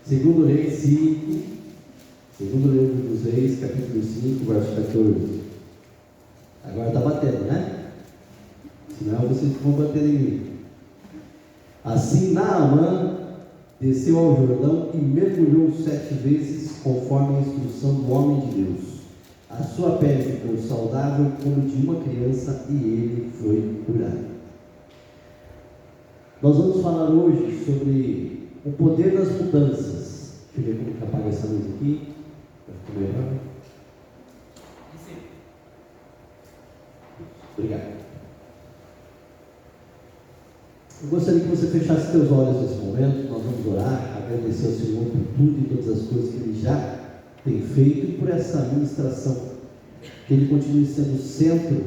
Segundo Reis 5, segundo livro dos Reis, capítulo 5, verso 14. Agora está batendo, né? Senão vocês vão bater em mim. Assim Naamã desceu ao Jordão e mergulhou 7 vezes, conforme a instrução do homem de Deus. A sua pele ficou saudável como de uma criança e ele foi curado. Nós vamos falar hoje sobre o poder das mudanças. Deixa eu ver como que apaga essa luz aqui. Vai ficar melhor. Obrigado. Eu gostaria que você fechasse seus olhos nesse momento. Nós vamos orar, agradecer ao Senhor por tudo e todas as coisas que Ele já tem feito e por essa ministração. Que Ele continue sendo o centro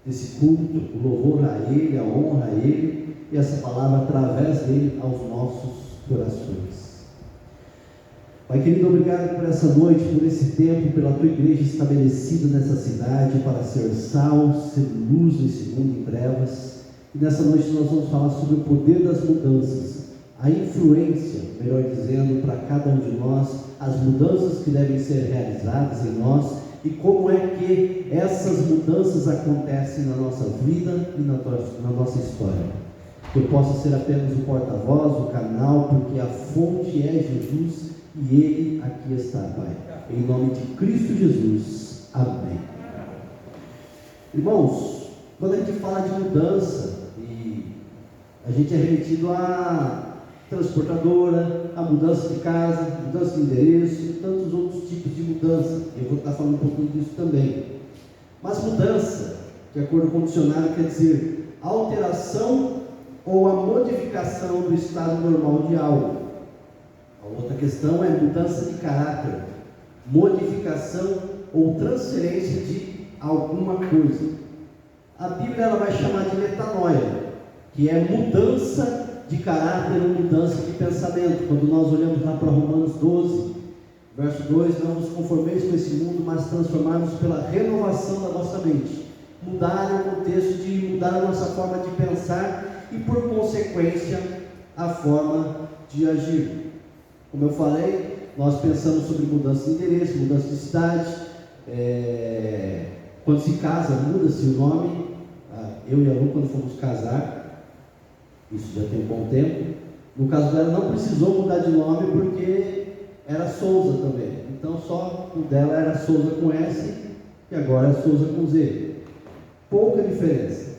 desse culto, o louvor a Ele, a honra a Ele e essa palavra através dele aos nossos corações. Pai querido, obrigado por essa noite, por esse tempo, pela Tua igreja estabelecida nessa cidade para ser sal, ser luz nesse mundo em trevas. E nessa noite nós vamos falar sobre o poder das mudanças, a influência, melhor dizendo, para cada um de nós, as mudanças que devem ser realizadas em nós e como é que essas mudanças acontecem na nossa vida e na nossa história. Que eu possa ser apenas o porta-voz, o canal, porque a fonte é Jesus e Ele aqui está, Pai. Em nome de Cristo Jesus. Amém. Irmãos, quando a gente fala de mudança, a gente é remetido à transportadora, à mudança de casa, mudança de endereço e tantos outros tipos de mudança. Eu vou estar falando um pouquinho disso também. Mas mudança, de acordo com o dicionário, quer dizer alteração ou a modificação do estado normal de algo. A outra questão é mudança de caráter, modificação ou transferência de alguma coisa. A Bíblia ela vai chamar de metanoia, que é mudança de caráter ou mudança de pensamento. Quando nós olhamos lá para Romanos 12, verso 2, não vos conformeis com esse mundo, mas transformarmos pela renovação da vossa mente. Mudar é o contexto de mudar a nossa forma de pensar e, por consequência, a forma de agir. Como eu falei, nós pensamos sobre mudança de endereço, mudança de cidade. Quando se casa, muda-se o nome. Eu e a Lu, quando fomos casar, isso já tem um bom tempo. No caso dela, não precisou mudar de nome porque era Souza também. Então, só o dela era Souza com S e agora é Souza com Z. Pouca diferença.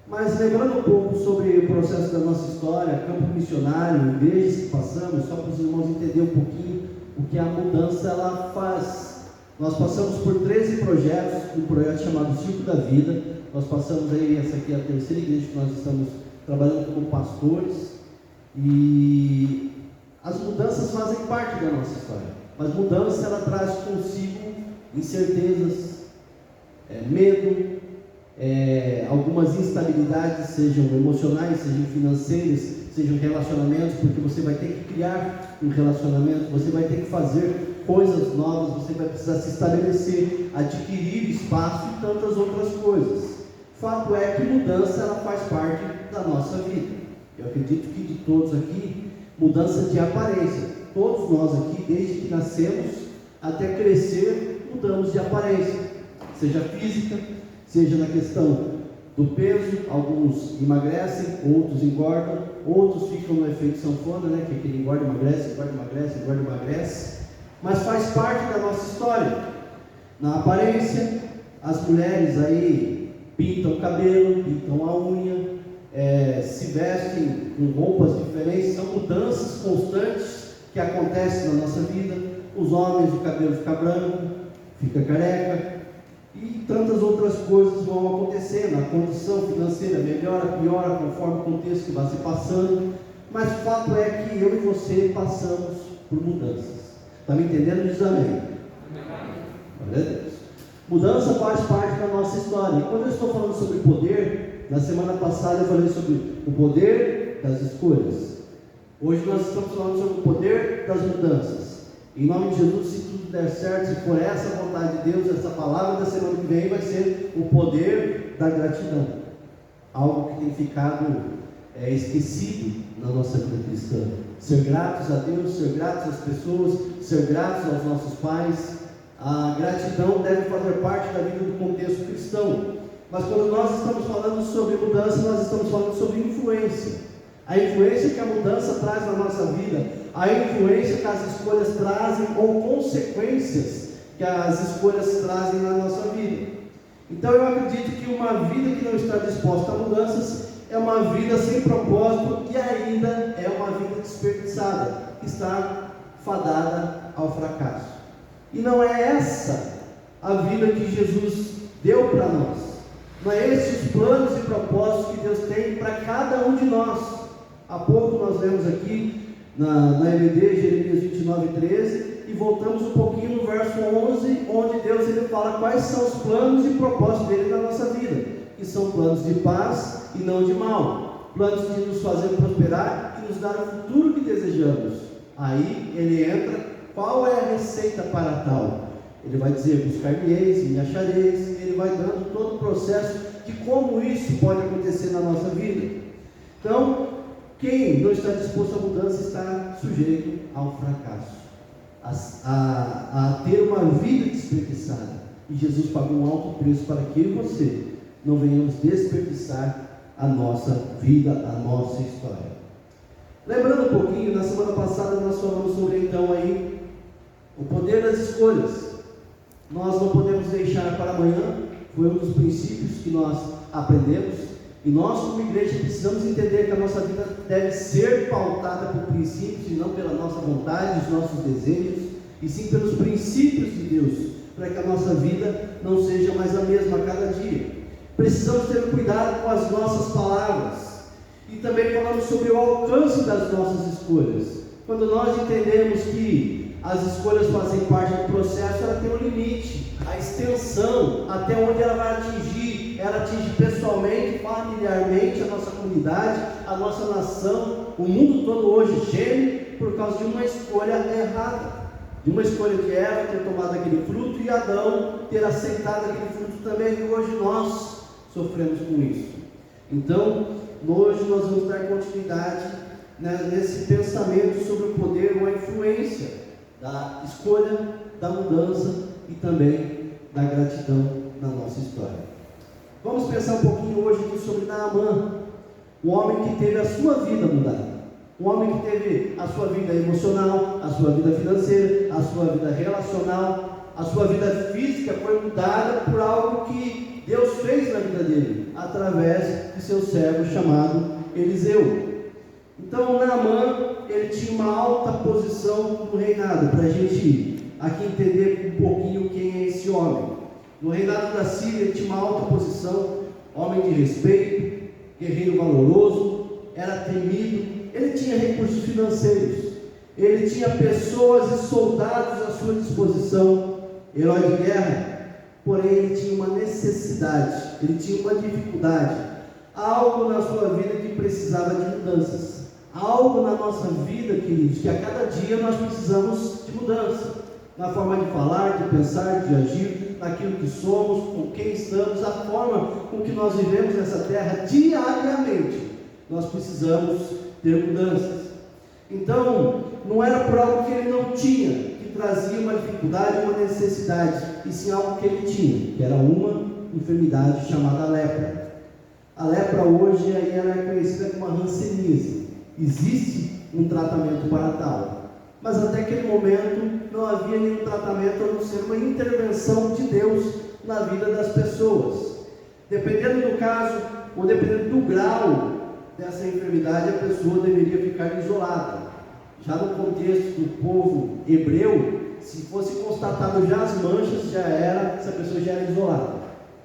Mas lembrando um pouco sobre o processo da nossa história, campo missionário, igrejas que passamos, só para os irmãos entenderem um pouquinho o que a mudança ela faz. Nós passamos por 13 projetos, um projeto chamado Círculo da Vida. Nós passamos aí, essa aqui é a terceira igreja que nós estamos trabalhando como pastores. E as mudanças fazem parte da nossa história. Mas mudança ela traz consigo incertezas, medo, algumas instabilidades, sejam emocionais, sejam financeiras, sejam relacionamentos, porque você vai ter que criar um relacionamento, você vai ter que fazer coisas novas, você vai precisar se estabelecer, adquirir espaço e tantas outras coisas. Fato é que mudança ela faz parte da nossa vida. Eu acredito que de todos aqui, mudança de aparência. Todos nós aqui, desde que nascemos até crescer, mudamos de aparência, seja física, seja na questão do peso. Alguns emagrecem, outros engordam, outros ficam no efeito sanfona, né? Que aquele engorda, emagrece, engorda, emagrece, engorda, emagrece. Mas faz parte da nossa história. Na aparência, as mulheres aí pintam o cabelo, pintam a unha, se vestem com roupas diferentes. São mudanças constantes que acontecem na nossa vida. Os homens, o cabelo fica branco, fica careca, e tantas outras coisas vão acontecendo. A condição financeira melhora, piora conforme o contexto que vai se passando. Mas o fato é que eu e você passamos por mudanças. Está me entendendo? Diz amém. Glória a Deus. Mudança faz parte da nossa história. E quando eu estou falando sobre poder, na semana passada eu falei sobre o poder das escolhas. Hoje nós estamos falando sobre o poder das mudanças. Em nome de Jesus, se tudo der certo, se for essa a vontade de Deus, essa palavra da semana que vem vai ser o poder da gratidão. Algo que tem ficado esquecido na nossa vida cristã. ser gratos a Deus, ser gratos às pessoas, ser gratos aos nossos pais. A gratidão deve fazer parte da vida do contexto cristão. Mas quando nós estamos falando sobre mudança, nós estamos falando sobre influência. A influência que a mudança traz na nossa vida, a influência que as escolhas trazem ou consequências que as escolhas trazem na nossa vida. Então eu acredito que uma vida que não está disposta a mudanças é uma vida sem propósito e ainda é uma vida desperdiçada, está fadada ao fracasso. E não é essa a vida que Jesus deu para nós. Não é esses os planos e propósitos que Deus tem para cada um de nós. Há pouco nós lemos aqui na EBD, Jeremias 29:13, e voltamos um pouquinho no verso 11, onde Deus ele fala quais são os planos e propósitos dele na nossa vida, que são planos de paz e não de mal, planos de nos fazer prosperar e nos dar o futuro que desejamos. Aí ele entra, qual é a receita para tal? Ele vai dizer, buscar-me-eis e me achareis, e ele vai dando todo o processo de como isso pode acontecer na nossa vida. Então, quem não está disposto à mudança está sujeito ao fracasso, a ter uma vida desperdiçada. E Jesus pagou um alto preço para que eu e você não venhamos desperdiçar a nossa vida, a nossa história. Lembrando um pouquinho, na semana passada nós falamos sobre então aí o poder das escolhas. Nós não podemos deixar para amanhã, foi um dos princípios que nós aprendemos. E nós, como igreja, precisamos entender que a nossa vida deve ser pautada por princípios e não pela nossa vontade, os nossos desejos, e sim pelos princípios de Deus, para que a nossa vida não seja mais a mesma a cada dia. Precisamos ter cuidado com as nossas palavras. E também falamos sobre o alcance das nossas escolhas. Quando nós entendemos que as escolhas fazem parte do processo, ela tem um limite, a extensão, até onde ela vai atingir. Ela atinge pessoalmente, familiarmente a nossa comunidade, a nossa nação. O mundo todo hoje geme por causa de uma escolha errada, de uma escolha de Eva ter tomado aquele fruto e Adão ter aceitado aquele fruto também, e hoje nós sofremos com isso. Então, hoje nós vamos dar continuidade nesse pensamento sobre o poder ou a influência da escolha, da mudança e também da gratidão na nossa história. Vamos pensar um pouquinho hoje aqui sobre Naamã, um homem que teve a sua vida mudada, um homem que teve a sua vida emocional, a sua vida financeira, a sua vida relacional, a sua vida física foi mudada por algo que Deus fez na vida dele, através de seu servo chamado Eliseu. Então Naamã, ele tinha uma alta posição no reinado, para a gente aqui entender um pouquinho quem é esse homem. No reinado da Síria ele tinha uma alta posição, homem de respeito, guerreiro valoroso, era temido, ele tinha recursos financeiros, ele tinha pessoas e soldados à sua disposição, herói de guerra, porém ele tinha uma necessidade, ele tinha uma dificuldade, algo na sua vida que precisava de mudanças, algo na nossa vida, queridos, que a cada dia nós precisamos de mudança, na forma de falar, de pensar, de agir, naquilo que somos, com quem estamos, a forma com que nós vivemos nessa terra diariamente. Nós precisamos ter mudanças. Então, não era por algo que ele não tinha, que trazia uma dificuldade, uma necessidade, e sim algo que ele tinha, que era uma enfermidade chamada lepra. A lepra hoje ela é conhecida como a hanseníase. Existe um tratamento para tal, mas até aquele momento não havia nenhum tratamento a não ser uma intervenção de Deus na vida das pessoas. Dependendo do caso, ou dependendo do grau dessa enfermidade, a pessoa deveria ficar isolada. Já no contexto do povo hebreu, se fosse constatado já as manchas, essa pessoa já era isolada.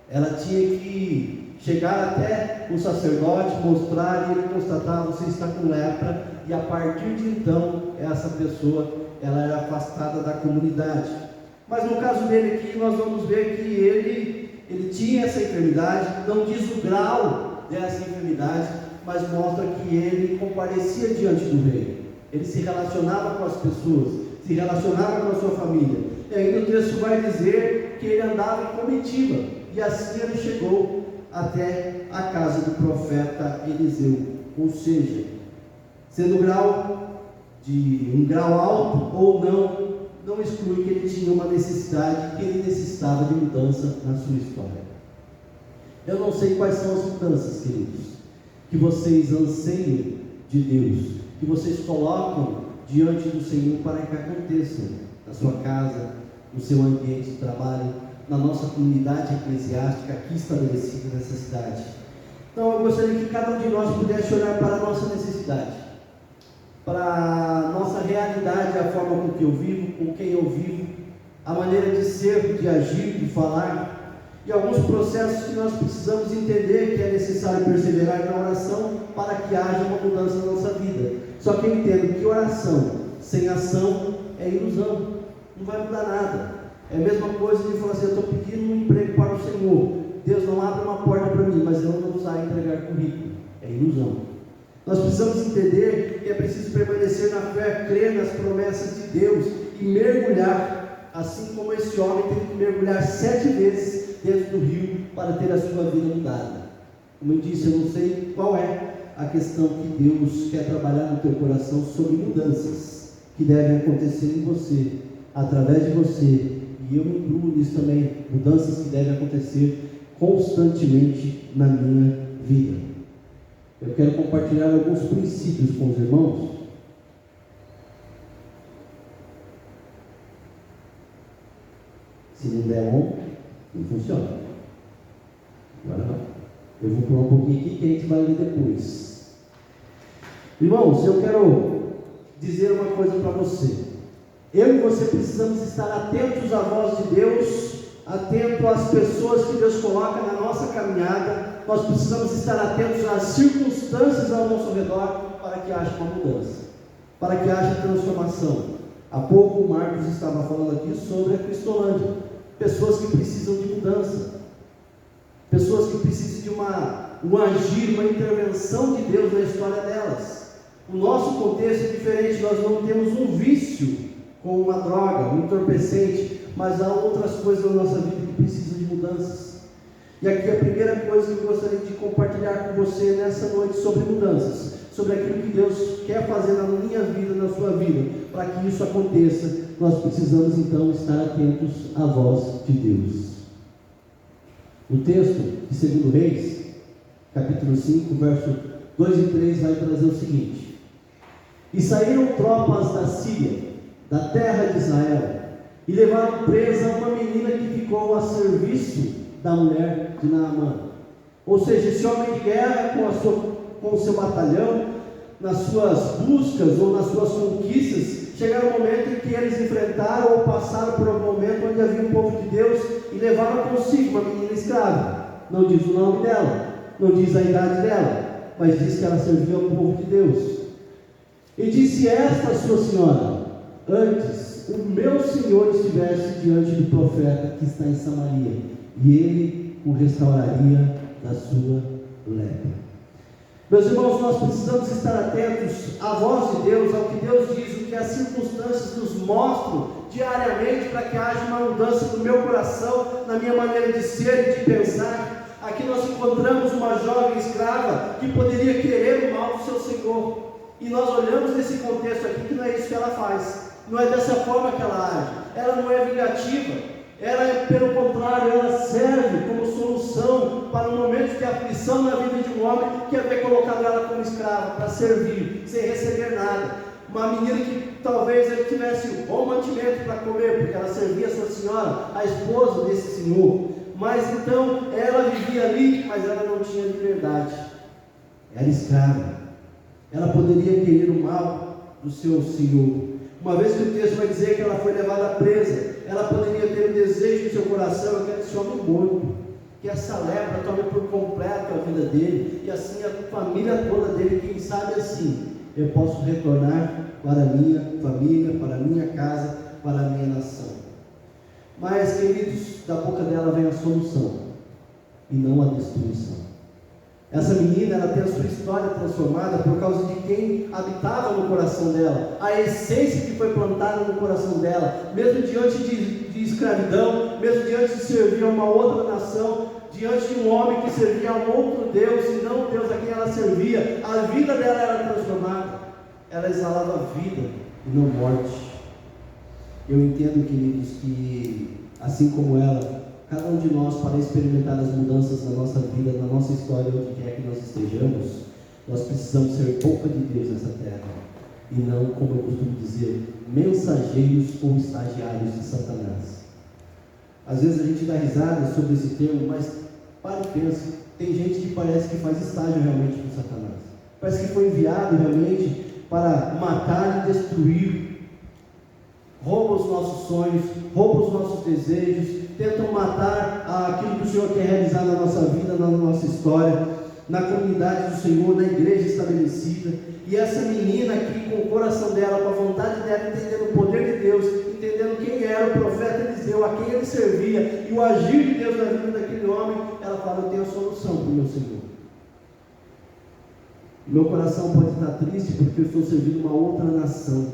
Ela tinha que chegar até o sacerdote, mostrar, e ele constatar: você está com lepra, e a partir de então, essa pessoa ela era afastada da comunidade. Mas no caso dele aqui, nós vamos ver que ele tinha essa enfermidade, não diz o grau dessa enfermidade, mas mostra que ele comparecia diante do rei, ele se relacionava com as pessoas, se relacionava com a sua família, e ainda o texto vai dizer que ele andava em comitiva, e assim ele chegou até a casa do profeta Eliseu, ou seja, sendo o grau de um grau alto ou não exclui que ele tinha uma necessidade, que ele necessitava de mudança na sua história. Eu não sei quais são as mudanças, queridos, que vocês anseiam de Deus, que vocês colocam diante do Senhor para que aconteçam na sua casa, no seu ambiente de trabalho, na nossa comunidade eclesiástica aqui estabelecida nessa cidade. Então eu gostaria que cada um de nós pudesse olhar para a nossa necessidade, para a nossa realidade, a forma com que eu vivo, com quem eu vivo, a maneira de ser, de agir, de falar, e alguns processos que nós precisamos entender que é necessário perseverar na oração para que haja uma mudança na nossa vida. Só que eu entendo que oração sem ação é ilusão, não vai mudar nada. É a mesma coisa de falar assim: eu estou pedindo um emprego para o Senhor, Deus não abre uma porta para mim, mas eu não vou usar entregar currículo. É ilusão. Nós precisamos entender que é preciso permanecer na fé, crer nas promessas de Deus e mergulhar, assim como esse homem teve que mergulhar 7 vezes dentro do rio para ter a sua vida mudada. Como eu disse, eu não sei qual é a questão que Deus quer trabalhar no teu coração sobre mudanças que devem acontecer em você, através de você, e eu me incluo nisso também, mudanças que devem acontecer constantemente na minha vida. Eu quero compartilhar alguns princípios com os irmãos. Se não der on, não funciona. Agora não. Eu vou pular um pouquinho aqui que a gente vai ler depois. Irmãos, eu quero dizer uma coisa para você. Eu e você precisamos estar atentos à voz de Deus, atento às pessoas que Deus coloca na nossa caminhada. Nós precisamos estar atentos às circunstâncias ao nosso redor para que haja uma mudança, para que haja transformação. Há pouco o Marcos estava falando aqui sobre a Cristolândia, pessoas que precisam de mudança, pessoas que precisam de um agir, uma intervenção de Deus na história delas. O nosso contexto é diferente, nós não temos um vício com uma droga, um entorpecente, mas há outras coisas na nossa vida que precisam de mudanças. E aqui a primeira coisa que eu gostaria de compartilhar com você nessa noite sobre mudanças, sobre aquilo que Deus quer fazer na minha vida, na sua vida. Para que isso aconteça, nós precisamos então estar atentos à voz de Deus. O texto de 2 Reis, capítulo 5, verso 2 e 3 vai trazer o seguinte: e saíram tropas da Síria, da terra de Israel, e levaram presa uma menina que ficou a serviço da mulher de Naamã. Ou seja, esse homem de guerra com o seu batalhão, nas suas buscas ou nas suas conquistas, chegaram um momento em que eles enfrentaram ou passaram por um momento onde havia um povo de Deus e levaram consigo uma menina escrava. Não diz o nome dela, não diz a idade dela, mas diz que ela servia ao povo de Deus. E disse esta sua senhora: antes o meu senhor estivesse diante do profeta que está em Samaria, e ele o restauraria da sua lepra. Meus irmãos, nós precisamos estar atentos à voz de Deus, ao que Deus diz, o que as circunstâncias nos mostram diariamente, para que haja uma mudança no meu coração, na minha maneira de ser e de pensar. Aqui nós encontramos uma jovem escrava que poderia querer o mal do seu senhor, e nós olhamos nesse contexto aqui que não é isso que ela faz, não é dessa forma que ela age, ela não é vingativa. Ela, pelo contrário, ela serve como solução para um momento de aflição na vida de um homem que havia colocado ela como escrava, para servir, sem receber nada. Uma menina que talvez ele tivesse bom mantimento para comer, porque ela servia a sua senhora, a esposa desse senhor. Mas então, ela vivia ali, mas ela não tinha liberdade. Era escrava. Ela poderia querer o mal do seu senhor. Uma vez que o texto vai dizer que ela foi levada presa, ela poderia ter o desejo no seu coração: eu quero esse homem morto, que essa lepra tome por completo a vida dele, e assim a família toda dele, quem sabe assim, eu posso retornar para a minha família, para a minha casa, para a minha nação. Mas, queridos, da boca dela vem a solução, e não a destruição. Essa menina, ela tem a sua história transformada por causa de quem habitava no coração dela, a essência que foi plantada no coração dela, mesmo diante de escravidão, mesmo diante de servir a uma outra nação, diante de um homem que servia a um outro Deus, e não o Deus a quem ela servia, a vida dela era transformada. ela exalava vida e não morte. Eu entendo, queridos, que assim como ela, cada um de nós, para experimentar as mudanças na nossa vida, na nossa história, onde quer que nós estejamos, nós precisamos ser boca de Deus nessa terra, e não, como eu costumo dizer, mensageiros ou estagiários de Satanás. Às vezes a gente dá risada sobre esse termo, mas para e pensa, tem gente que parece que faz estágio realmente com Satanás, parece que foi enviado realmente para matar e destruir, rouba os nossos sonhos, rouba os nossos desejos, tentam matar aquilo que o Senhor quer realizar na nossa vida, na nossa história, na comunidade do Senhor, na igreja estabelecida. E essa menina aqui, com o coração dela, com a vontade dela, entendendo o poder de Deus, entendendo quem era o profeta Eliseu, a quem ele servia, e o agir de Deus na vida daquele homem, ela fala: eu tenho a solução para o meu Senhor. Meu coração pode estar triste porque eu estou servindo uma outra nação,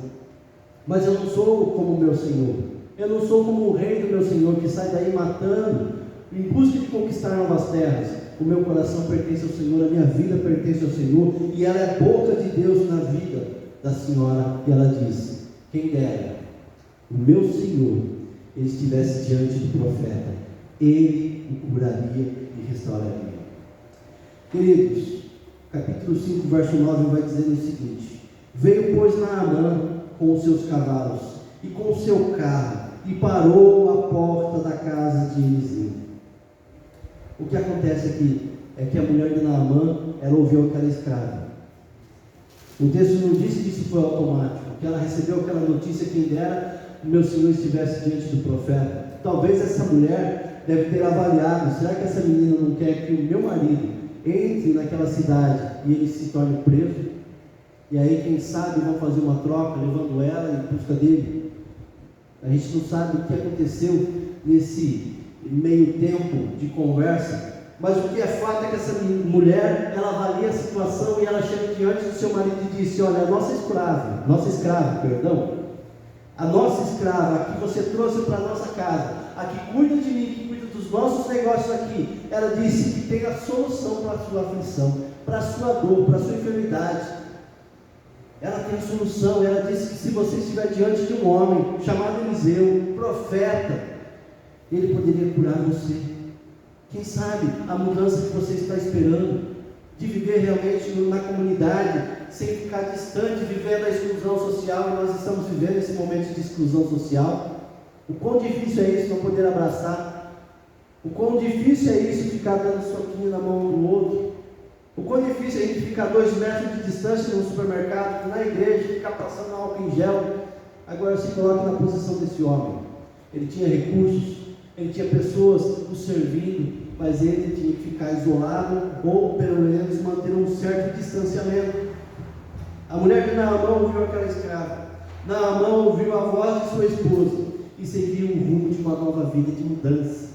mas eu não sou como o meu Senhor. Eu não sou como o rei do meu Senhor, que sai daí matando, em busca de conquistar novas terras. O meu coração pertence ao Senhor, a minha vida pertence ao Senhor, e ela é boca de Deus na vida da senhora. E ela disse: quem dera o meu Senhor ele estivesse diante do profeta, ele o curaria e restauraria. Queridos, capítulo 5, verso 9 vai dizer o seguinte: veio, pois, Naamã com os seus cavalos e com o seu carro, e parou à porta da casa de Eliseu. O que acontece aqui é que a mulher de Naamã, ela ouviu aquela escrava. O texto não disse que isso foi automático, que ela recebeu aquela notícia, quem dera o meu Senhor estivesse diante do profeta. Talvez essa mulher deve ter avaliado: será que essa menina não quer que o meu marido entre naquela cidade e ele se torne preso? E aí, quem sabe, vão fazer uma troca, levando ela em busca dele. A gente não sabe o que aconteceu nesse meio tempo de conversa, mas o que é fato é que essa mulher, ela avalia a situação e ela chega diante do seu marido e disse: olha, a nossa escrava, a nossa escrava, a que você trouxe para a nossa casa, a que cuida de mim, que cuida dos nossos negócios aqui, ela disse que tem a solução para a sua aflição, para a sua dor, para a sua enfermidade. Ela tem a solução. Ela disse que se você estiver diante de um homem chamado Eliseu, profeta, ele poderia curar você. Quem sabe a mudança que você está esperando, de viver realmente na comunidade, sem ficar distante, vivendo a exclusão social, e nós estamos vivendo esse momento de exclusão social. O quão difícil é isso, não poder abraçar. O quão difícil é isso, ficar dando soquinho na mão do outro. O quão difícil é a gente ficar 2 metros de distância no supermercado, na igreja, ficar passando álcool em gel. Agora se coloque na posição desse homem. Ele tinha recursos, ele tinha pessoas o servindo, mas ele tinha que ficar isolado, ou pelo menos manter um certo distanciamento. A mulher de Naamã ouviu aquela escrava. Naamã ouviu a voz de sua esposa e seguiu o rumo de uma nova vida, de mudança.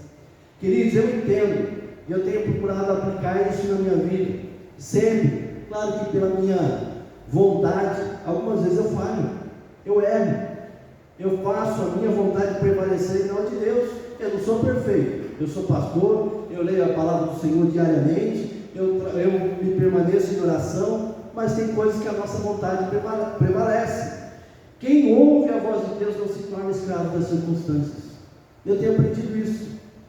Queridos, eu entendo, e eu tenho procurado aplicar isso na minha vida, sempre. Claro que pela minha vontade, algumas vezes eu falho, eu erro, eu faço a minha vontade prevalecer e não a de Deus. Eu não sou perfeito, eu sou pastor, eu leio a palavra do Senhor diariamente, eu me permaneço em oração, mas tem coisas que a nossa vontade prevalece. Quem ouve a voz de Deus não se torna escravo das circunstâncias. Eu tenho aprendido isso,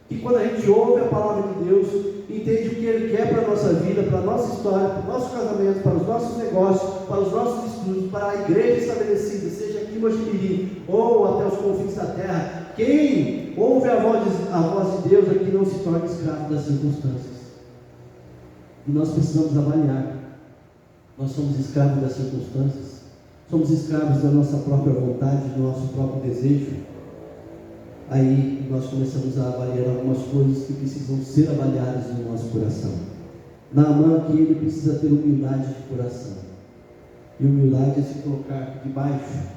que quando a gente ouve a palavra de Deus, entende o que Ele quer para a nossa vida, para a nossa história, para o nosso casamento, para os nossos negócios, para os nossos estudos, para a igreja estabelecida, seja aqui em Mochimirim ou até os confins da terra, quem ouve a voz de Deus aqui não se torna escravo das circunstâncias. E nós precisamos avaliar: nós somos escravos das circunstâncias? Somos escravos da nossa própria vontade, do nosso próprio desejo? Aí nós começamos a avaliar algumas coisas que precisam ser avaliadas no nosso coração. Naamã aqui, ele precisa ter humildade de coração. E humildade é se colocar debaixo,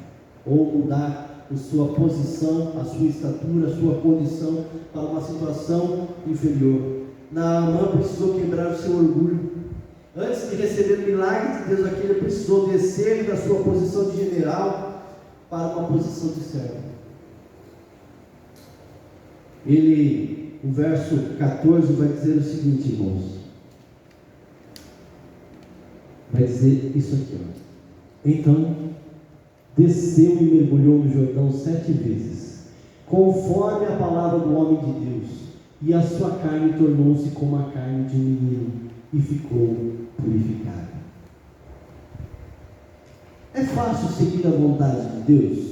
ou mudar a sua posição, a sua estatura, a sua condição para uma situação inferior. Naamã precisou quebrar o seu orgulho. Antes de receber o milagre de Deus aqui, ele precisou descer da sua posição de general para uma posição de servo. O verso 14 vai dizer o seguinte, irmãos. Vai dizer isso aqui, ó. Então desceu e mergulhou no Jordão 7 vezes, conforme a palavra do homem de Deus, e a sua carne tornou-se como a carne de um menino, e ficou purificada. É fácil seguir a vontade de Deus?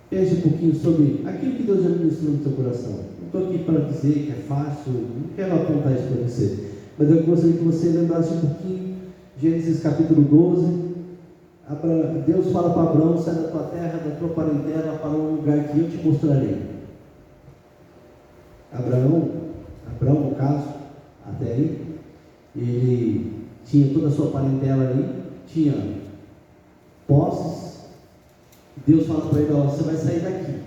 Pense um pouquinho sobre aquilo que Deus já ministrou no seu coração. Não estou aqui para dizer que é fácil, não quero apontar isso para você, mas eu gostaria que você lembrasse um pouquinho, Gênesis capítulo 12, Deus fala para Abraão: sai da tua terra, da tua parentela, para um lugar que eu te mostrarei. Abraão no caso, até aí, ele tinha toda a sua parentela ali, tinha posses. Deus fala para ele: ó, você vai sair daqui,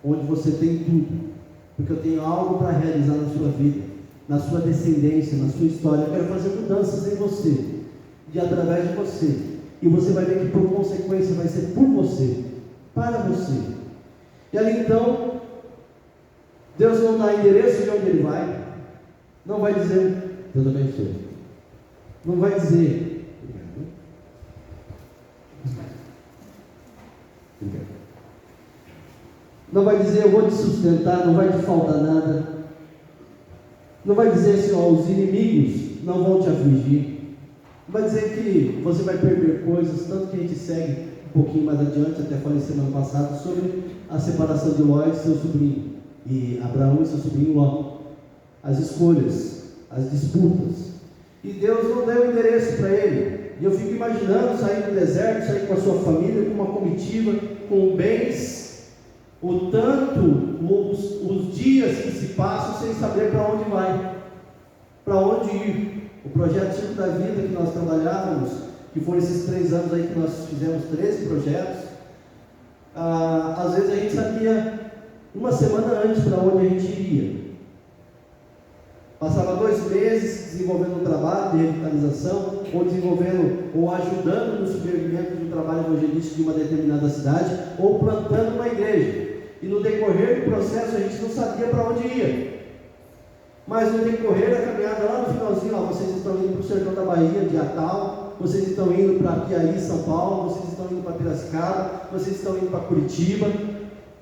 onde você tem tudo, porque eu tenho algo para realizar na sua vida, na sua descendência, na sua história. Eu quero fazer mudanças em você, e através de você, e você vai ver que por consequência vai ser por você, para você. E ali então, Deus não dá endereço de onde ele vai, não vai dizer Deus abençoe, não vai dizer não vai dizer eu vou te sustentar, não vai te faltar nada, não vai dizer assim, ó, os inimigos não vão te afligir, não vai dizer que você vai perder coisas. Tanto que a gente segue um pouquinho mais adiante, até falei semana passada sobre a separação de Ló e seu sobrinho, e Abraão e seu sobrinho Ló, as escolhas, as disputas, e Deus não deu endereço para ele. E eu fico imaginando sair do deserto, sair com a sua família, com uma comitiva, com bens, o tanto, os dias que se passam sem saber para onde vai, para onde ir. O projeto Ciclo da Vida que nós trabalhávamos, que foram esses 3 anos aí que nós fizemos 13 projetos, às vezes a gente sabia uma semana antes para onde a gente iria. Passava 2 meses desenvolvendo um trabalho de revitalização, ou desenvolvendo, ou ajudando no subvergimento do trabalho evangelístico de uma determinada cidade, ou plantando uma igreja. E no decorrer do processo a gente não sabia para onde ia. Mas no decorrer da caminhada, lá no finalzinho, ó, vocês estão indo para o sertão da Bahia, dia tal, vocês estão indo para Piauí, São Paulo, vocês estão indo para Piracicaba, vocês estão indo para Curitiba.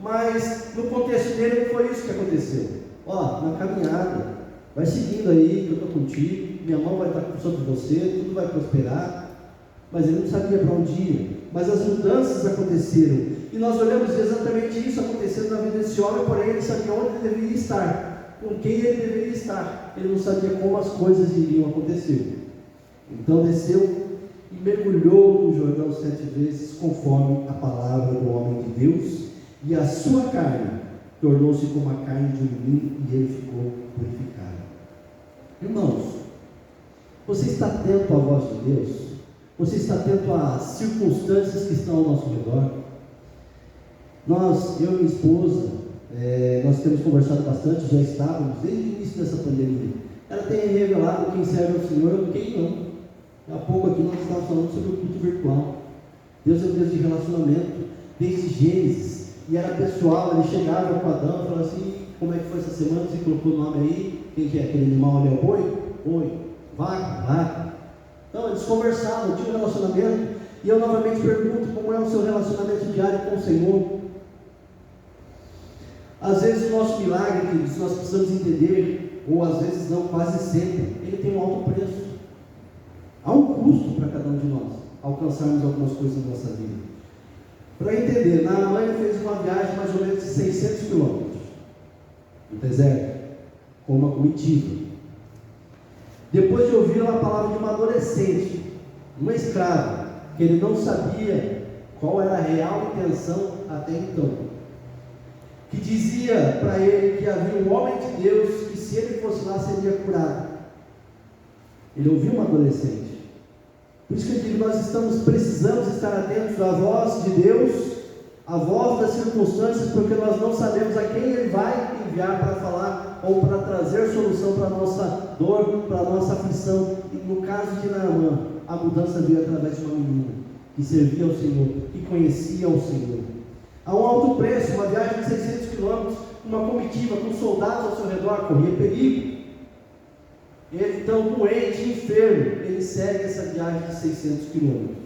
Mas no contexto dele não foi isso que aconteceu. Ó, na caminhada, vai seguindo aí, que eu estou contigo, minha mão vai estar sobre você, tudo vai prosperar. Mas ele não sabia para onde ia. Mas as mudanças aconteceram, e nós olhamos exatamente isso acontecendo na vida desse homem. Porém ele sabia onde ele deveria estar, com quem ele deveria estar. Ele não sabia como as coisas iriam acontecer. Então desceu e mergulhou no Jordão 7 vezes, conforme a palavra do homem de Deus, e a sua carne tornou-se como a carne de um menino, e ele ficou purificado. Irmãos, você está atento à voz de Deus? Você está atento às circunstâncias que estão ao nosso redor? Eu e minha esposa, nós temos conversado bastante, já estávamos desde o início dessa pandemia. Ela tem revelado quem serve ao Senhor e quem não. Há pouco aqui nós estávamos falando sobre o culto virtual. Deus é um Deus de relacionamento, desde Gênesis, e era pessoal. Ele chegava com Adão e falava assim: como é que foi essa semana? Você colocou o nome aí? Quem que é aquele animal ali? É o boi? Boi. Vaca. Então eles conversavam, tinham um relacionamento. E eu novamente pergunto: como é o seu relacionamento diário com o Senhor? Às vezes o nosso milagre, queridos, nós precisamos entender, ou às vezes não, quase sempre, ele tem um alto preço. Há um custo para cada um de nós alcançarmos algumas coisas na nossa vida. Para entender, Naamã fez uma viagem mais ou menos de 600 quilômetros no deserto, com uma comitiva. Depois de ouvir uma palavra de uma adolescente, uma escrava, que ele não sabia qual era a real intenção até então, que dizia para ele que havia um homem de Deus, que se ele fosse lá seria curado. Ele ouviu uma adolescente. Por isso que eu digo, nós precisamos estar atentos à voz de Deus, à voz das circunstâncias, porque nós não sabemos a quem Ele vai enviar para falar, ou para trazer solução para a nossa dor, para a nossa aflição. E no caso de Naamã, a mudança veio através de uma menina, que servia ao Senhor, que conhecia o Senhor. A um alto preço, uma viagem de 600 quilômetros, uma comitiva com soldados ao seu redor, corria perigo. Ele então doente, enfermo, ele segue essa viagem de 600 quilômetros.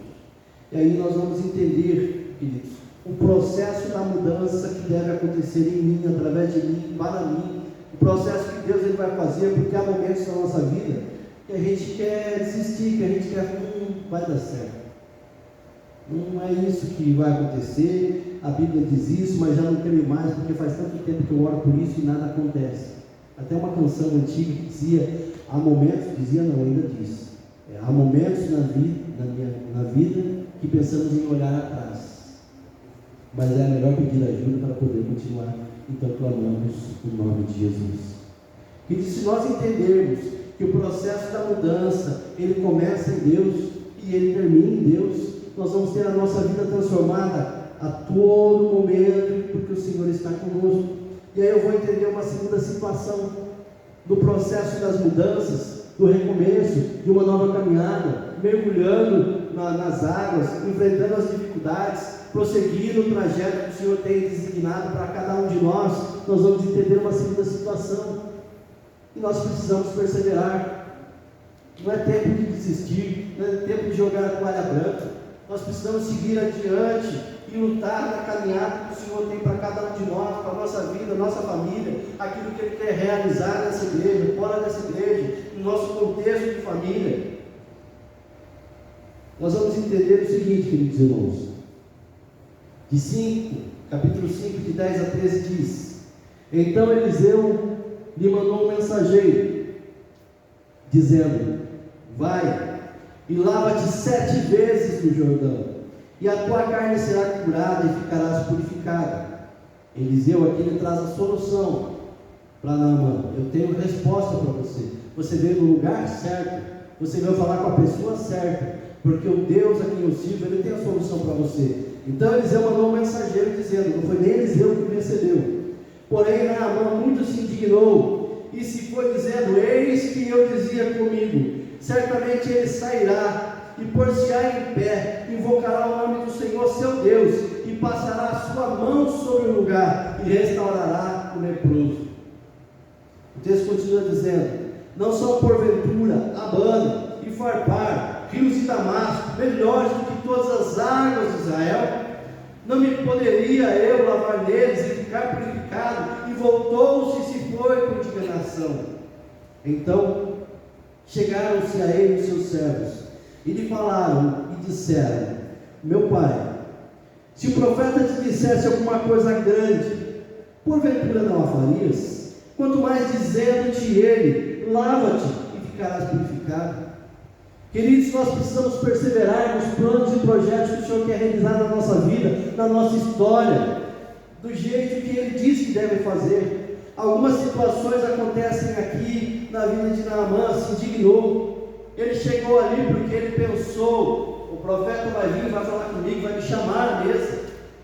E aí nós vamos entender, queridos, o processo da mudança que deve acontecer em mim, através de mim, para mim, o processo que Deus ele vai fazer, porque há momentos na nossa vida que a gente quer desistir, que a gente quer, vai dar certo. Não é isso que vai acontecer, a Bíblia diz isso, mas já não creio mais, porque faz tanto tempo que eu oro por isso e nada acontece. Até uma canção antiga que dizia, há momentos, ainda diz, há momentos na vida que pensamos em olhar atrás, mas é melhor pedir ajuda para poder continuar. Então clamamos no nome de Jesus. E se nós entendermos que o processo da mudança, ele começa em Deus e ele termina em Deus, nós vamos ter a nossa vida transformada a todo momento, porque o Senhor está conosco. E aí eu vou entender uma segunda situação, do processo das mudanças, do recomeço, de uma nova caminhada, mergulhando nas águas, enfrentando as dificuldades, prosseguindo o trajeto que o Senhor tem designado para cada um de nós. Nós vamos entender uma segunda situação, e nós precisamos perseverar. Não é tempo de desistir, não é tempo de jogar a toalha branca. Nós precisamos seguir adiante e lutar na caminhada que o Senhor tem para cada um de nós, para a nossa vida, nossa família, aquilo que Ele quer realizar nessa igreja, fora dessa igreja, no nosso contexto de família. Nós vamos entender o seguinte, queridos irmãos, capítulo 5, de 10 a 13 diz: então Eliseu lhe mandou um mensageiro, dizendo: vai e lava-te 7 vezes no Jordão, e a tua carne será curada e ficarás purificada. Eliseu aqui lhe traz a solução para Naamã. Eu tenho resposta para você. Você veio no lugar certo, você veio falar com a pessoa certa, porque o Deus a quem eu sirvo, Ele tem a solução para você. Então Eliseu mandou um mensageiro dizendo, não foi nem Eliseu que recebeu. Porém Naamã muito se indignou e se foi dizendo: eis que eu dizia comigo, certamente ele sairá e por-se-á em pé, invocará o nome do Senhor seu Deus, e passará a sua mão sobre o lugar, e restaurará o leproso. O texto continua dizendo: não são porventura Abana e Farpar, rios de Damasco, melhores do que todas as águas de Israel? Não me poderia eu lavar neles e ficar purificado? E voltou-se e se foi com indignação. Então chegaram-se a ele os seus servos, e lhe falaram e disseram: meu pai, se o profeta te dissesse alguma coisa grande, porventura não a farias? Quanto mais dizendo-te ele: lava-te e ficarás purificado. Queridos, nós precisamos perseverar nos planos e projetos que o Senhor quer realizar na nossa vida, na nossa história, do jeito que Ele diz que deve fazer. Algumas situações acontecem aqui na vida de Naamã. Se indignou, ele chegou ali porque ele pensou: o profeta vai vir, vai falar comigo, vai me chamar à mesa,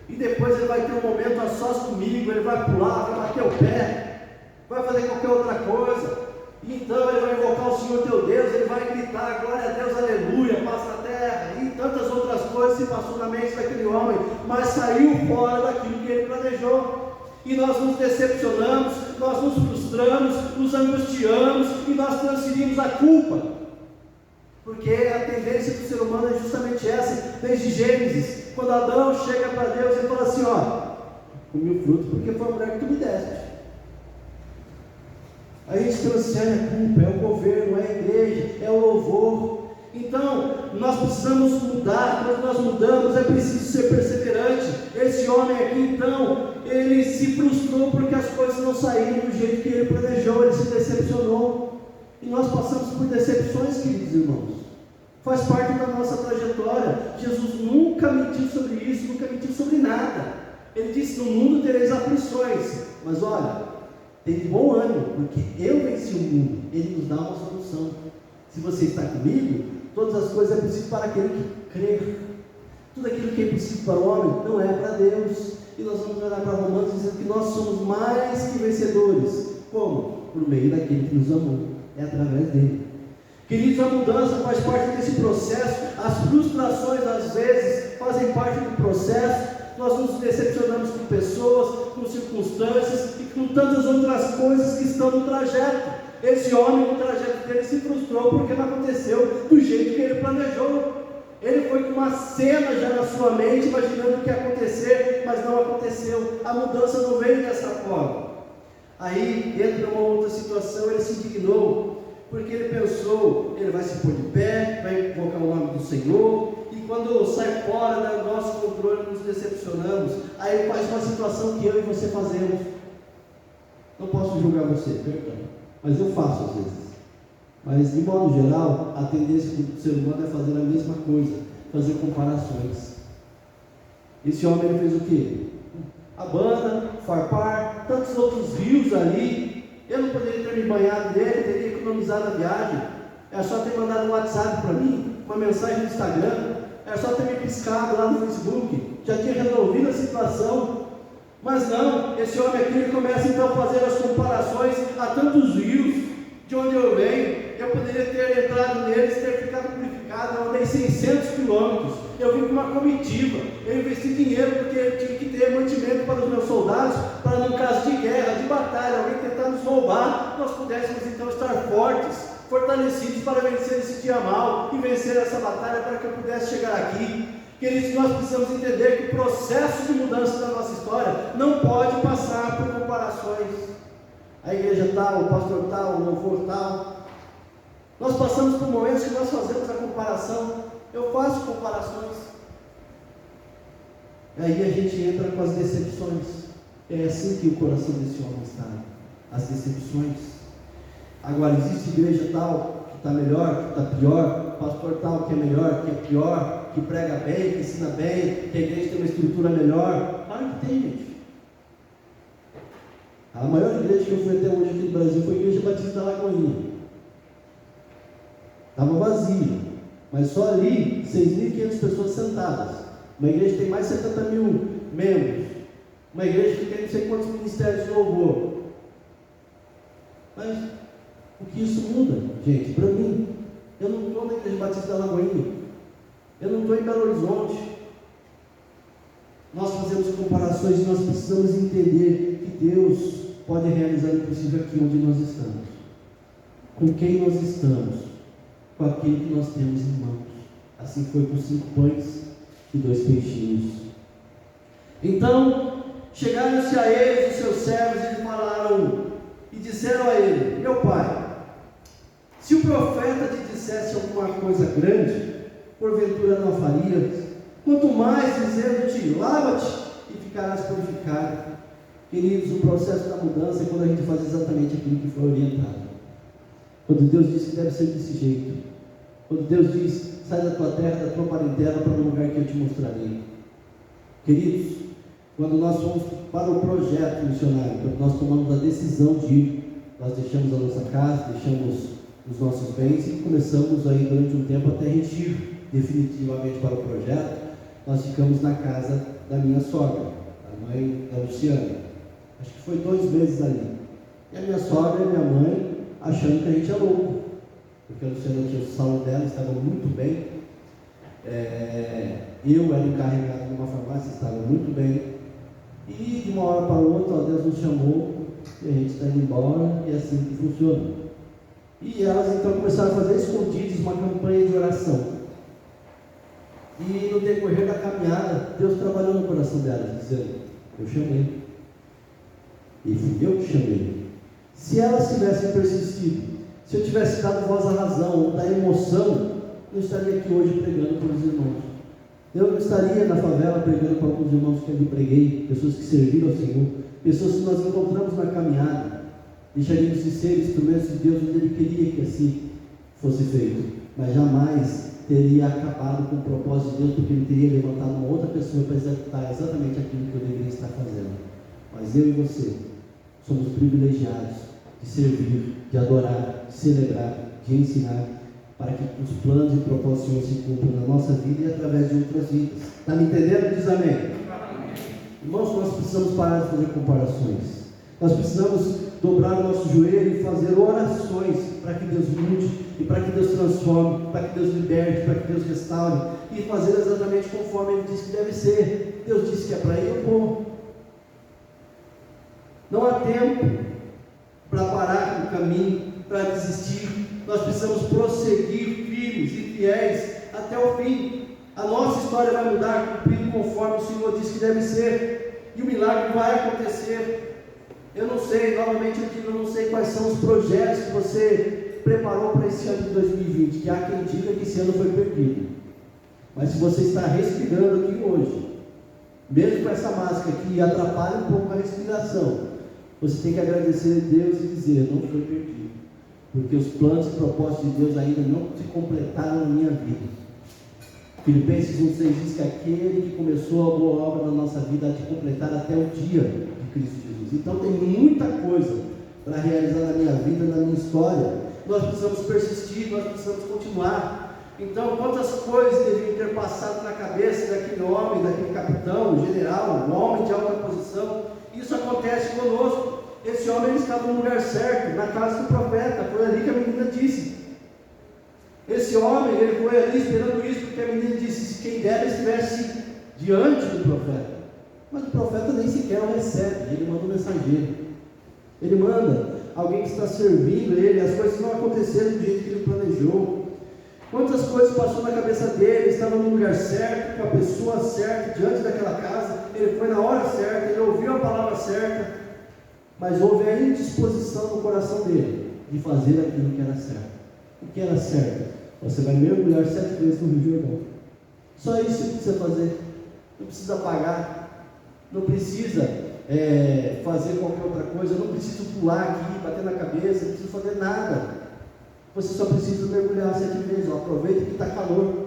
e depois ele vai ter um momento a sós comigo, ele vai pular, vai bater o pé, vai fazer qualquer outra coisa. Então ele vai invocar o Senhor teu Deus, ele vai gritar: glória a Deus, aleluia, paz na terra, e tantas outras coisas se passou na mente daquele homem, mas saiu fora daquilo que ele planejou. E nós nos decepcionamos, nós nos frustramos, nos angustiamos, e nós transferimos a culpa, porque a tendência do ser humano é justamente essa. Desde Gênesis, quando Adão chega para Deus e fala assim: comi o fruto porque foi a mulher que tu me deste. A gente transfere a culpa, é o governo, é a igreja, é o louvor. Então, nós precisamos mudar. Quando nós mudamos, é preciso ser perseverante. Esse homem aqui, então, ele se frustrou porque as coisas não saíram do jeito que ele planejou, ele se decepcionou. E nós passamos por decepções, queridos irmãos. Faz parte da nossa trajetória. Jesus nunca mentiu sobre isso, nunca mentiu sobre nada. Ele disse: no mundo tereis aflições, mas olha, tem de bom ânimo, porque eu venci o mundo. Ele nos dá uma solução. Se você está comigo, todas as coisas é possível para aquele que crer. Tudo aquilo que é possível para o homem não é para Deus. E nós vamos olhar para Romanos dizendo que nós somos mais que vencedores. Como? Por meio daquele que nos amou. É através dele. Queridos, a mudança faz parte desse processo. As frustrações às vezes fazem parte do processo. Nós nos decepcionamos com pessoas, com circunstâncias e com tantas outras coisas que estão no trajeto. Esse homem, no trajeto dele, se frustrou porque não aconteceu do jeito que ele planejou. Ele foi com uma cena já na sua mente, imaginando o que ia acontecer, mas não aconteceu. A mudança não veio dessa forma. Aí entra uma outra situação, ele se indignou, porque ele pensou, ele vai se pôr de pé, vai invocar o nome do Senhor, e quando sai fora do nosso controle, nos decepcionamos. Aí ele faz uma situação que eu e você fazemos. Não posso julgar você, perdão, mas eu faço às vezes. Mas, de modo geral, a tendência do ser humano é fazer a mesma coisa, fazer comparações. Esse homem ele fez o quê? Abana, Farpar, tantos outros rios ali. Eu não poderia ter me banhado nele, teria economizado a viagem. É só ter mandado um WhatsApp para mim, uma mensagem no Instagram, é só ter me piscado lá no Facebook, já tinha resolvido a situação. Mas não, esse homem aqui ele começa então a fazer as comparações a tantos rios, de onde eu venho. Eu poderia ter entrado neles e ter ficado purificado. Eu andei 600 quilômetros, eu vim com uma comitiva, eu investi dinheiro porque eu tinha que ter mantimento para os meus soldados, para num caso de guerra, de batalha, alguém tentar nos roubar, nós pudéssemos então estar fortes, fortalecidos para vencer esse dia mal e vencer essa batalha, para que eu pudesse chegar aqui. Queridos, nós precisamos entender que o processo de mudança da nossa história não pode passar por comparações. A igreja tal, o pastor tal, o louvor tal. Nós passamos por momentos que nós fazemos a comparação. Eu faço comparações. Aí a gente entra com as decepções. É assim que o coração desse homem está. As decepções. Agora, existe igreja tal que está melhor, que está pior, pastor tal que é melhor, que é pior, que prega bem, que ensina bem, que a igreja tem uma estrutura melhor. Claro que tem, gente. A maior igreja que eu fui até hoje aqui no Brasil foi a Igreja Batista da Lagoinha. Estava vazia, mas só ali 6.500 pessoas sentadas. Uma igreja que tem mais de 70 mil membros. Uma igreja que tem não sei quantos ministérios de louvor. Mas o que isso muda, gente? Para mim, eu não estou na Igreja Batista da Lagoinha. Eu não estou em Belo Horizonte. Nós fazemos comparações e nós precisamos entender que Deus pode realizar o impossível aqui onde nós estamos. Com quem nós estamos? Com aquilo que nós temos em mãos. Assim foi com 5 pães e 2 peixinhos. Então, chegaram-se a eles os seus servos e lhe falaram, e disseram a ele: meu pai, se o profeta te dissesse alguma coisa grande, porventura não farias? Quanto mais dizendo-te, lava-te e ficarás purificado. Queridos, o processo da mudança é quando a gente faz exatamente aquilo que foi orientado. Quando Deus diz que deve ser desse jeito. Quando Deus diz, sai da tua terra, da tua parentela, para o lugar que eu te mostrarei. Queridos, quando nós fomos para o projeto missionário, quando nós tomamos a decisão de ir, nós deixamos a nossa casa, deixamos os nossos bens e começamos aí durante um tempo até a gente ir definitivamente para o projeto. Nós ficamos na casa da minha sogra, a mãe da Luciana. Acho que foi 2 meses ali. E a minha sogra e a minha mãe achando que a gente é louco, porque a Luciana tinha o salão dela, estava muito bem. Eu era encarregado numa farmácia, estava muito bem. E de uma hora para outra, Deus nos chamou e a gente está indo embora, e é assim que funciona. E elas então começaram a fazer escondidos uma campanha de oração. E no decorrer da caminhada, Deus trabalhou no coração delas, dizendo: eu chamei. E fui eu que chamei. Se elas tivessem persistido, se eu tivesse dado voz à razão, da emoção, eu estaria aqui hoje pregando para os irmãos. Eu não estaria na favela pregando para alguns irmãos que eu preguei, pessoas que serviram ao Senhor, pessoas que nós encontramos na caminhada. Deixaríamos de ser instrumentos de Deus onde Ele queria que assim fosse feito, mas jamais teria acabado com o propósito de Deus, porque Ele teria levantado uma outra pessoa para executar exatamente aquilo que eu deveria estar fazendo. Mas eu e você somos privilegiados de servir, de adorar, de celebrar, de ensinar, para que os planos e propósitos se cumpram na nossa vida e através de outras vidas. Está me entendendo? Diz amém. Amém. Irmãos, nós precisamos parar de fazer comparações. Nós precisamos dobrar o nosso joelho e fazer orações para que Deus mude, e para que Deus transforme, para que Deus liberte, para que Deus restaure, e fazer exatamente conforme Ele disse que deve ser. Deus disse que é para ir, eu vou. Não há tempo para parar no caminho. para desistir. Nós precisamos prosseguir firmes e fiéis até o fim. A nossa história vai mudar, cumprindo conforme o Senhor disse que deve ser, e o milagre vai acontecer. Eu não sei, novamente eu digo, eu não sei quais são os projetos que você preparou para esse ano de 2020, que há quem diga que esse ano foi perdido. Mas se você está respirando aqui hoje, mesmo com essa máscara que atrapalha um pouco a respiração, você tem que agradecer a Deus e dizer: não foi perdido, porque os planos e propósitos de Deus ainda não se completaram na minha vida. Filipenses 1,6 diz que aquele que começou a boa obra na nossa vida há de completar até o dia de Cristo Jesus. Então tem muita coisa para realizar na minha vida, na minha história. Nós precisamos persistir, nós precisamos continuar. Então, quantas coisas deviam ter passado na cabeça daquele homem, daquele capitão, general, um homem de alta posição? Isso acontece conosco. Esse homem ele estava no lugar certo, na casa do profeta. Foi ali que a menina disse. Esse homem, ele foi ali esperando isso, porque a menina disse: se quem dera estivesse diante do profeta. Mas o profeta nem sequer o recebe, ele manda um mensageiro. Ele manda alguém que está servindo ele, as coisas não aconteceram do jeito que ele planejou. Quantas coisas passou na cabeça dele? Ele estava no lugar certo, com a pessoa certa, diante daquela casa. Ele foi na hora certa, ele ouviu a palavra certa, mas houve a indisposição no coração dele de fazer aquilo que era certo. O que era certo? Você vai mergulhar 7 vezes no Rio Jordão. Só isso que precisa fazer. Não precisa pagar, não precisa fazer qualquer outra coisa, não preciso pular aqui, bater na cabeça, não preciso fazer nada. Você só precisa mergulhar 7 vezes. Aproveita que está calor,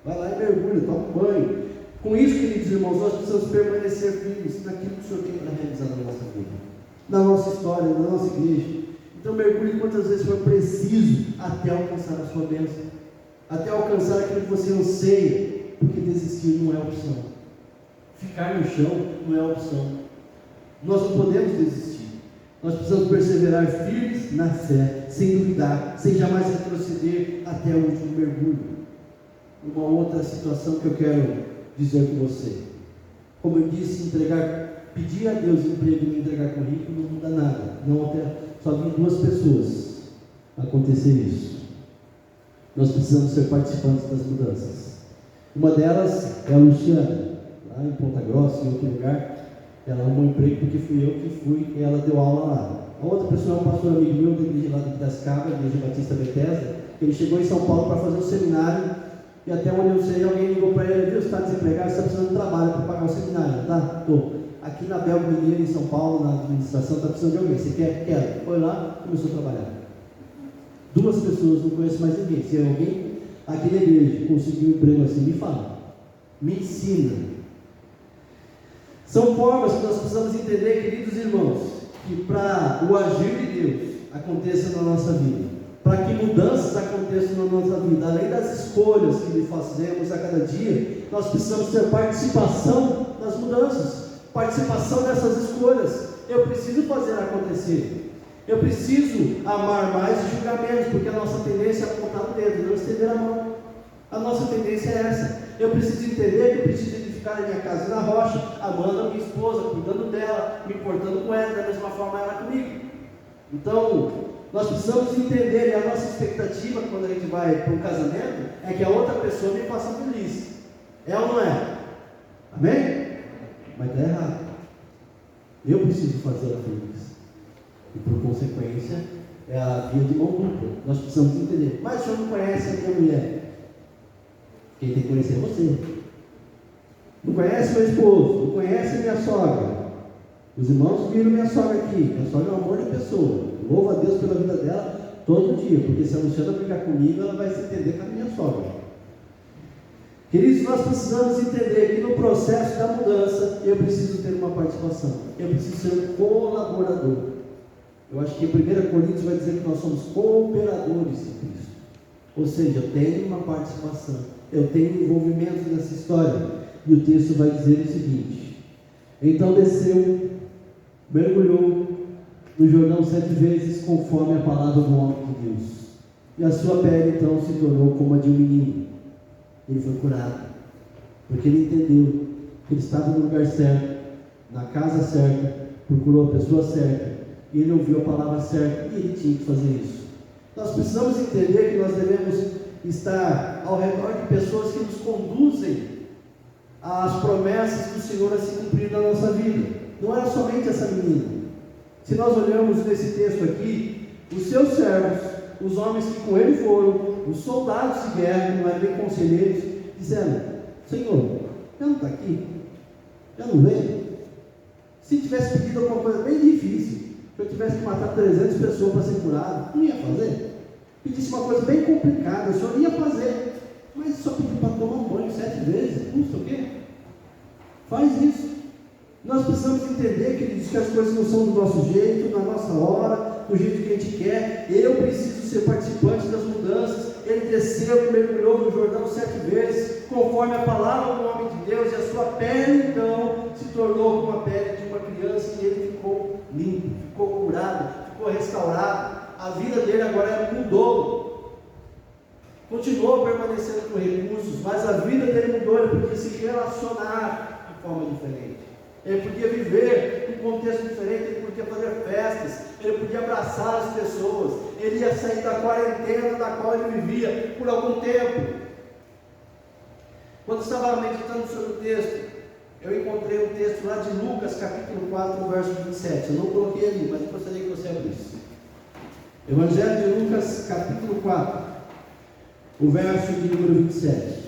vai lá e mergulha, toma um banho. Com isso, queridos irmãos, nós precisamos permanecer firmes naquilo que o Senhor tem para realizar na nossa vida, na nossa história, na nossa igreja. Então mergulhe quantas vezes for preciso até alcançar a sua bênção, até alcançar aquilo que você anseia, porque desistir não é opção, ficar no chão não é opção. Nós não podemos desistir, nós precisamos perseverar firmes na fé, sem duvidar, sem jamais retroceder até o último mergulho. Uma outra situação que eu quero dizer com você: como eu disse, pedir a Deus emprego e me entregar currículo não muda nada, não altera. Só vi 2 pessoas acontecer isso. Nós precisamos ser participantes das mudanças. Uma delas é a Luciana, lá em Ponta Grossa, em outro lugar. Ela arrumou um emprego porque fui eu que fui e ela deu aula lá. A outra pessoa é um pastor amigo meu da igreja lá de Piracicaba, a igreja Batista Bethesda. Ele chegou em São Paulo para fazer um seminário e até onde eu sei, alguém ligou para ele: viu, você está desempregado, você está precisando de trabalho para pagar o seminário, tá? Estou. Aqui na Belga Mineira, em São Paulo, na administração, está precisando de alguém. Você quer? Quero. Foi lá, começou a trabalhar. 2 pessoas, não conheço mais ninguém. Se alguém aqui na igreja conseguiu um emprego assim, me fala. Me ensina. São formas que nós precisamos entender, queridos irmãos, que para o agir de Deus aconteça na nossa vida, para que mudanças aconteçam na nossa vida, além das escolhas que fazemos a cada dia, nós precisamos ter participação nas mudanças. Participação nessas escolhas. Eu preciso fazer acontecer. Eu preciso amar mais e julgar menos, porque a nossa tendência é apontar o dedo, não estender a mão. A nossa tendência é essa. Eu preciso entender que eu preciso edificar a minha casa na rocha, amando a minha esposa, cuidando dela, me portando com ela, da mesma forma ela comigo. Então, nós precisamos entender, e a nossa expectativa quando a gente vai para um casamento é que a outra pessoa me faça feliz. É ou não é? Amém? Mas está errado. Eu preciso fazer ela feliz. E por consequência, é a via de mão dupla. Nós precisamos entender. Mas o senhor não conhece a minha mulher. Quem tem que conhecer é você. Não conhece meu esposo, não conhece minha sogra. Os irmãos viram minha sogra aqui. Minha sogra é um amor de pessoa. Louvo a Deus pela vida dela todo dia, porque se a Luciana brigar comigo, ela vai se entender com a minha sogra. Queridos, nós precisamos entender que no processo da mudança, eu preciso ter uma participação. Eu preciso ser um colaborador. Eu acho que em 1 Coríntios vai dizer que nós somos cooperadores de Cristo. Ou seja, eu tenho uma participação, eu tenho envolvimento nessa história. E o texto vai dizer o seguinte: então desceu, mergulhou no Jordão 7 vezes, conforme a palavra do homem de Deus. E a sua pele então se tornou como a de um menino. Ele foi curado, porque ele entendeu que ele estava no lugar certo, na casa certa, procurou a pessoa certa, e ele ouviu a palavra certa e ele tinha que fazer isso. Nós precisamos entender que nós devemos estar ao redor de pessoas que nos conduzem às promessas do Senhor a se cumprir na nossa vida. Não era somente essa menina. Se nós olhamos nesse texto aqui, os seus servos, os homens que com ele foram, os soldados de guerra, que não eram bem conselheiros, disseram: Senhor, já não está aqui? Já não veio? Se tivesse pedido alguma coisa bem difícil, se eu tivesse que matar 300 pessoas para ser curado, não ia fazer. Pedisse uma coisa bem complicada, o senhor ia fazer, mas só pediu para tomar um banho 7 vezes, custa o quê? Faz isso. Nós precisamos entender, queridos, que as coisas não são do nosso jeito, na nossa hora, do jeito que a gente quer. Eu preciso ser participante das mudanças. Ele desceu e mergulhou no Jordão 7 vezes, conforme a palavra do homem de Deus, e a sua pele então se tornou como a pele de uma criança, e ele ficou limpo, ficou curado, ficou restaurado. A vida dele agora mudou. Continuou permanecendo com recursos, mas a vida dele mudou. Ele podia se relacionar de forma diferente. Ele podia viver num contexto diferente, ele podia fazer festas, ele podia abraçar as pessoas, ele ia sair da quarentena da qual ele vivia por algum tempo. Quando estava meditando sobre o texto, eu encontrei um texto lá de Lucas, capítulo 4, verso 27. Eu não coloquei ali, mas eu gostaria que você abrisse. Evangelho de Lucas, capítulo 4, o verso de número 27.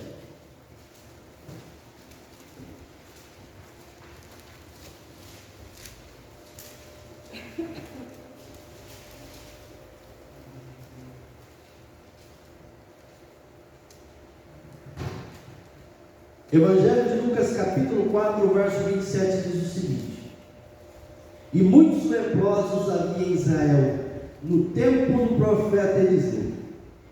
Evangelho de Lucas, capítulo 4, verso 27, diz o seguinte: E muitos leprosos havia em Israel no tempo do profeta Eliseu,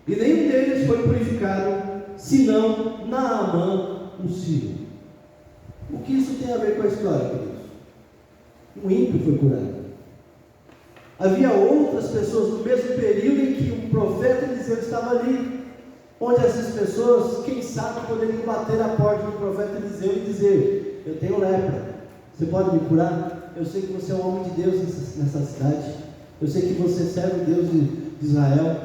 e nenhum deles foi purificado, senão Naamã, o sírio. O que isso tem a ver com a história, queridos? Um ímpio foi curado. Havia outras pessoas no mesmo período em que o profeta Eliseu estava ali, onde essas pessoas, quem sabe, poderiam bater a porta do profeta Eliseu e dizer: eu tenho lepra, você pode me curar? Eu sei que você é um homem de Deus nessa cidade, eu sei que você serve o Deus de Israel,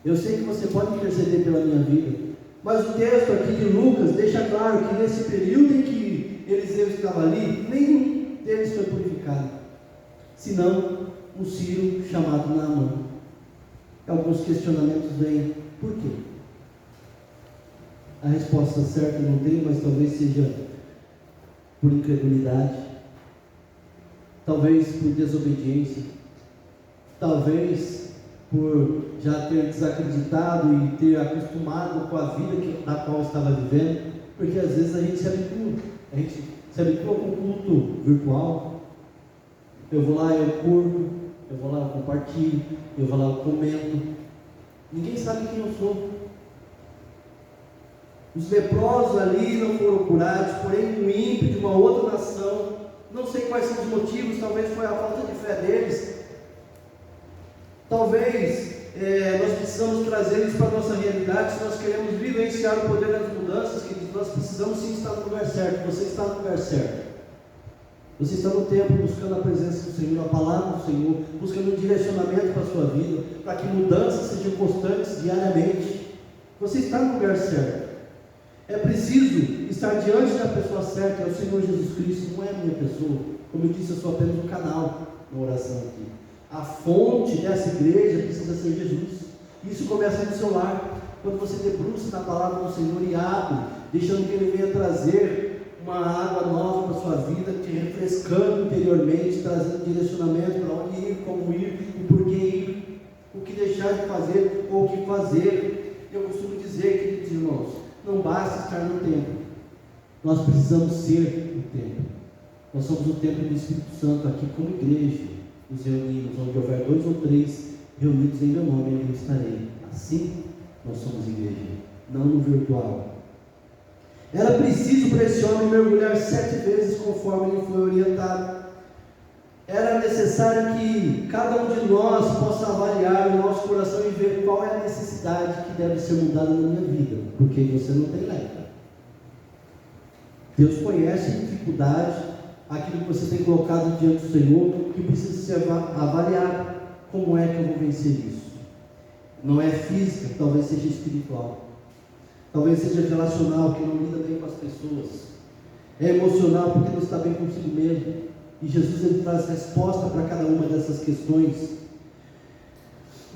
eu sei que você pode interceder pela minha vida. Mas o texto aqui de Lucas deixa claro que nesse período em que Eliseu estava ali, nenhum deles foi purificado, senão um sírio chamado Naamã. Alguns questionamentos vêm: por quê? A resposta certa não tem, mas talvez seja por incredulidade, talvez por desobediência, talvez por já ter desacreditado e ter acostumado com a vida da qual estava vivendo, porque às vezes a gente se habitua com o culto virtual. Eu vou lá, eu curto, eu vou lá, eu compartilho, eu vou lá, eu comento. Ninguém sabe quem eu sou. Os leprosos ali não foram curados, porém um ímpio de uma outra nação, não sei quais são os motivos, talvez foi a falta de fé deles, talvez nós precisamos trazer isso para a nossa realidade. Se nós queremos vivenciar o poder das mudanças, queridos, nós precisamos sim estar no lugar certo. Você está no lugar certo. Você está no templo buscando a presença do Senhor, a palavra do Senhor, buscando um direcionamento para a sua vida, para que mudanças sejam constantes diariamente. Você está no lugar certo. É preciso estar diante da pessoa certa, é o Senhor Jesus Cristo, não é a minha pessoa. Como eu disse, eu sou apenas um canal na oração aqui. A fonte dessa igreja precisa ser Jesus. Isso começa no seu lar, quando você debruça na palavra do Senhor e abre, deixando que Ele venha trazer uma água nova para a sua vida, te refrescando interiormente, trazendo direcionamento para onde ir, como ir e por que ir, o que deixar de fazer ou o que fazer. Eu costumo dizer, queridos irmãos, não basta estar no templo, nós precisamos ser o templo. Nós somos o templo do Espírito Santo aqui como igreja. Nos reunimos, onde houver 2 ou 3 reunidos em meu nome, eu estarei. Assim nós somos igreja, não no virtual. Era preciso para esse homem mergulhar 7 vezes conforme ele foi orientado. Era necessário que cada um de nós possa avaliar o nosso coração e ver qual é a necessidade que deve ser mudada na minha vida, porque você não tem lepra. Deus conhece a dificuldade aquilo que você tem colocado diante do Senhor, que precisa ser avaliado. Como é que eu vou vencer isso? Não é física, talvez seja espiritual, talvez seja relacional, que não lida bem com as pessoas, é emocional, porque não está bem consigo mesmo. E Jesus, ele traz resposta para cada uma dessas questões.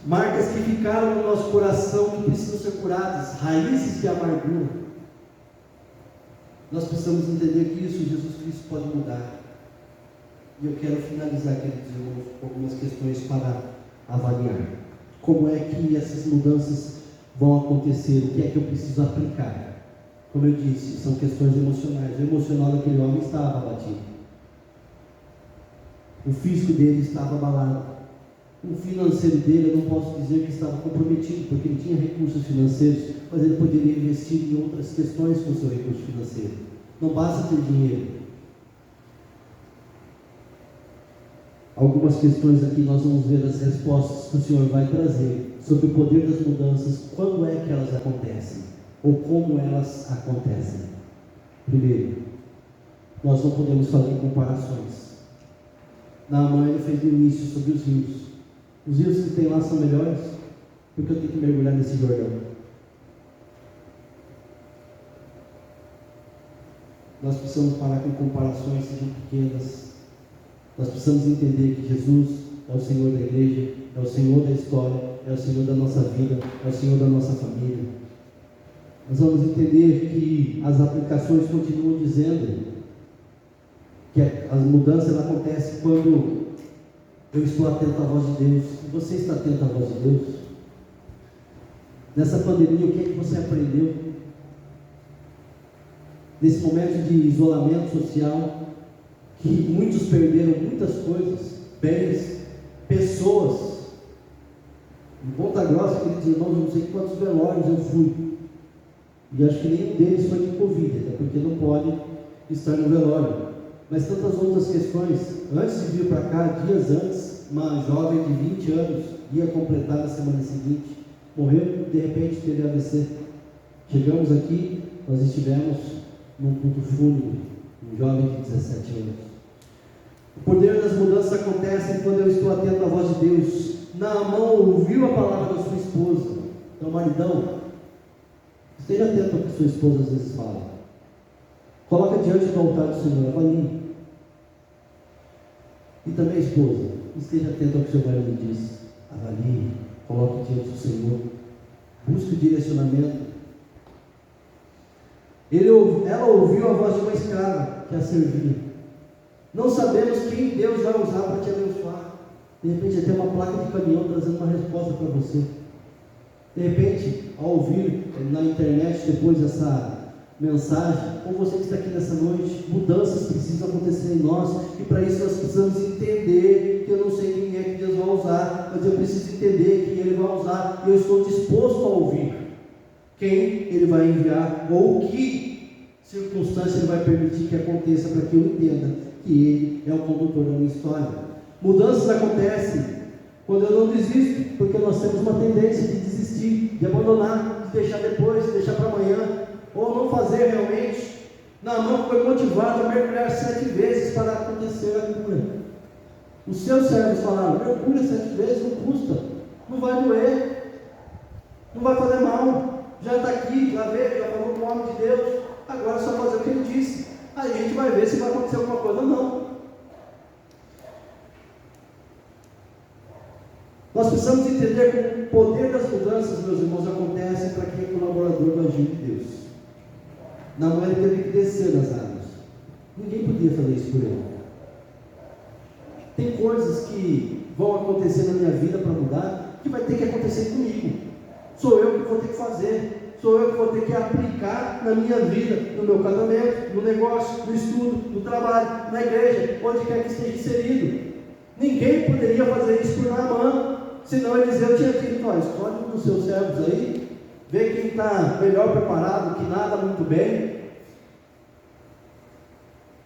Marcas que ficaram no nosso coração, que precisam ser curadas, raízes de amargura. Nós precisamos entender que isso Jesus Cristo pode mudar. E eu quero finalizar, queridos irmãos, com algumas questões para avaliar. Como é que essas mudanças vão acontecer? O que é que eu preciso aplicar? Como eu disse, são questões emocionais. O emocional daquele homem estava abatido. O físico dele estava abalado. O financeiro dele, eu não posso dizer que estava comprometido, porque ele tinha recursos financeiros, mas ele poderia investir em outras questões com o seu recurso financeiro. Não basta ter dinheiro. Algumas questões aqui nós vamos ver as respostas que o Senhor vai trazer sobre o poder das mudanças, quando é que elas acontecem, ou como elas acontecem. Primeiro, nós não podemos falar em comparações. Naamã, ele fez o início sobre os rios. Os rios que tem lá são melhores, porque eu tenho que mergulhar nesse Jordão. Nós precisamos parar com comparações, sejam pequenas. Nós precisamos entender que Jesus é o Senhor da igreja, é o Senhor da história, é o Senhor da nossa vida, é o Senhor da nossa família. Nós vamos entender que as aplicações continuam dizendo que as mudanças acontecem quando eu estou atento à voz de Deus. Você está atento à voz de Deus? Nessa pandemia, o que é que você aprendeu? Nesse momento de isolamento social, que muitos perderam muitas coisas, bens, pessoas. Em Ponta Grossa, queridos irmãos, eu não sei quantos velórios eu fui. E acho que nenhum deles foi de Covid, até porque não pode estar no velório. Mas tantas outras questões. Antes de vir para cá, dias antes, uma jovem de 20 anos ia completar na semana seguinte, morreu, de repente teve AVC. Chegamos aqui, nós estivemos num culto fúnebre, um jovem de 17 anos. O poder das mudanças acontece quando eu estou atento à voz de Deus. Naamã ouviu a palavra da sua esposa. Então, maridão, esteja atento ao que sua esposa às vezes fala. Coloca diante do altar do Senhor, avalie. E também, esposa, esteja atento ao que seu marido diz. Avalie, coloque diante do Senhor. Busque o direcionamento. Ela ouviu a voz de uma escrava que a servia. Não sabemos quem Deus vai usar para te abençoar. De repente, até uma placa de caminhão trazendo uma resposta para você. De repente, ao ouvir na internet depois essa mensagem, ou você que está aqui nessa noite, mudanças precisam acontecer em nós, e para isso nós precisamos entender que eu não sei quem é que Deus vai usar, mas eu preciso entender que Ele vai usar, e eu estou disposto a ouvir quem Ele vai enviar, ou que circunstância Ele vai permitir que aconteça, para que eu entenda que Ele é o condutor da minha história. Mudanças acontecem quando eu não desisto, porque nós temos uma tendência de desistir, de abandonar, de deixar depois, de deixar para amanhã, ou não fazer realmente. Naamã foi motivado a mergulhar 7 vezes para acontecer a cura. Os seus servos falaram: mergulha 7 vezes, não custa, não vai doer, não vai fazer mal, já está aqui, já veio, já falou com o homem de Deus, agora é só fazer o que ele disse. Aí a gente vai ver se vai acontecer alguma coisa ou não. Nós precisamos entender que o poder das mudanças, meus irmãos, acontece para quem é colaborador do agir de Deus. Naamã teve que descer nas águas. Ninguém podia fazer isso por ele. Tem coisas que vão acontecer na minha vida para mudar, que vai ter que acontecer comigo. Sou eu que vou ter que fazer. Sou eu que vou ter que aplicar na minha vida, no meu casamento, no negócio, no estudo, no trabalho, na igreja, onde quer que esteja inserido. Ninguém poderia fazer isso por Naamã, senão Eliseu tinha dito: escolhe um dos seus servos aí, vê quem está melhor preparado, que nada muito bem.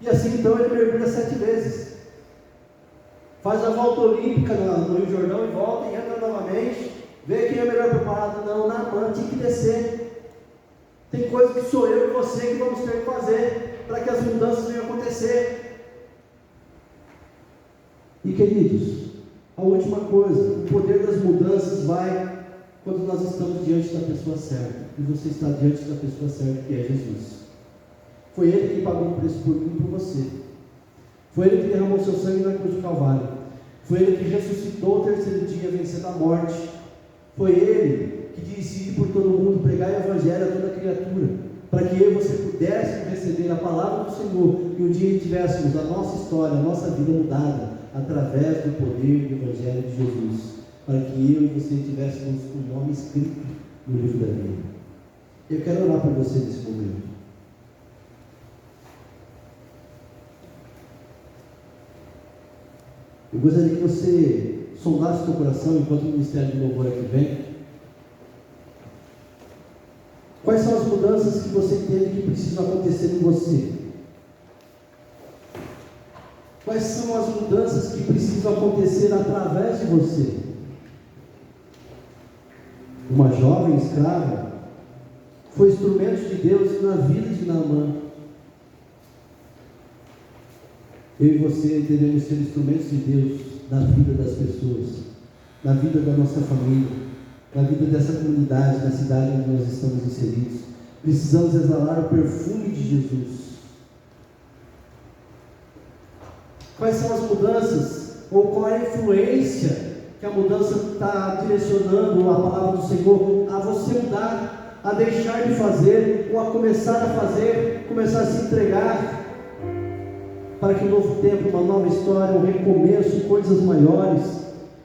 E assim então ele mergulha 7 vezes. Faz a volta olímpica no Rio Jordão e volta e entra novamente. Vê quem é melhor preparado. Não, Naamã tinha que descer. Tem coisas que sou eu e você que vamos ter que fazer para que as mudanças venham acontecer. E queridos, a última coisa, o poder das mudanças vai quando nós estamos diante da pessoa certa. E você está diante da pessoa certa, que é Jesus. Foi Ele que pagou o preço por mim e por você. Foi Ele que derramou seu sangue na cruz do Calvário. Foi Ele que ressuscitou o terceiro dia, vencendo a morte. Foi Ele que disse ir por todo mundo, pregar o Evangelho a toda criatura, para que eu e você pudéssemos receber a palavra do Senhor e um dia tivéssemos a nossa história, a nossa vida mudada através do poder do Evangelho de Jesus, para que eu e você tivéssemos um nome escrito no livro da vida. Eu quero orar por você nesse momento. Eu gostaria que você sondasse o seu coração enquanto o Ministério de Louvor aqui vem. Quais são as mudanças que você entende que precisam acontecer em você? Quais são as mudanças que precisam acontecer através de você? Uma jovem escrava foi instrumento de Deus na vida de Naamã. Eu e você devemos ser instrumentos de Deus na vida das pessoas, na vida da nossa família, na vida dessa comunidade, na cidade onde nós estamos inseridos. Precisamos exalar o perfume de Jesus. Quais são as mudanças, ou qual é a influência que a mudança está direcionando a palavra do Senhor a você mudar, a deixar de fazer, ou a começar a fazer, começar a se entregar, para que um novo tempo, uma nova história, um recomeço, coisas maiores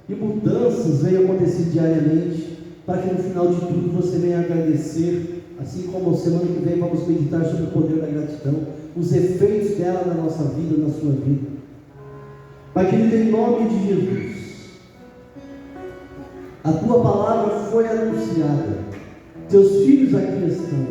e mudanças venham acontecer diariamente, para que no final de tudo você venha agradecer, assim como semana que vem vamos meditar sobre o poder da gratidão, os efeitos dela na nossa vida, na sua vida. Pai querido, em nome de Jesus, a Tua palavra foi anunciada, Teus filhos aqui estão,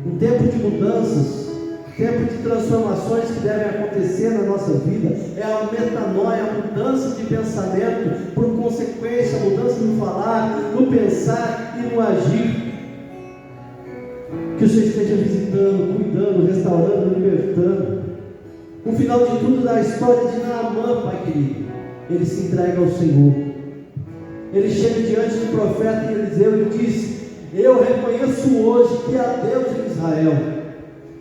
um tempo de mudanças, tempo de transformações que devem acontecer na nossa vida, é a metanoia, a mudança de pensamento, por consequência, a mudança no falar, no pensar e no agir. Que o Senhor esteja visitando, cuidando, restaurando, libertando. O final de tudo da história de Naamã, Pai querido, ele se entrega ao Senhor. Ele chega diante do profeta Eliseu e diz: eu reconheço hoje que há Deus em Israel.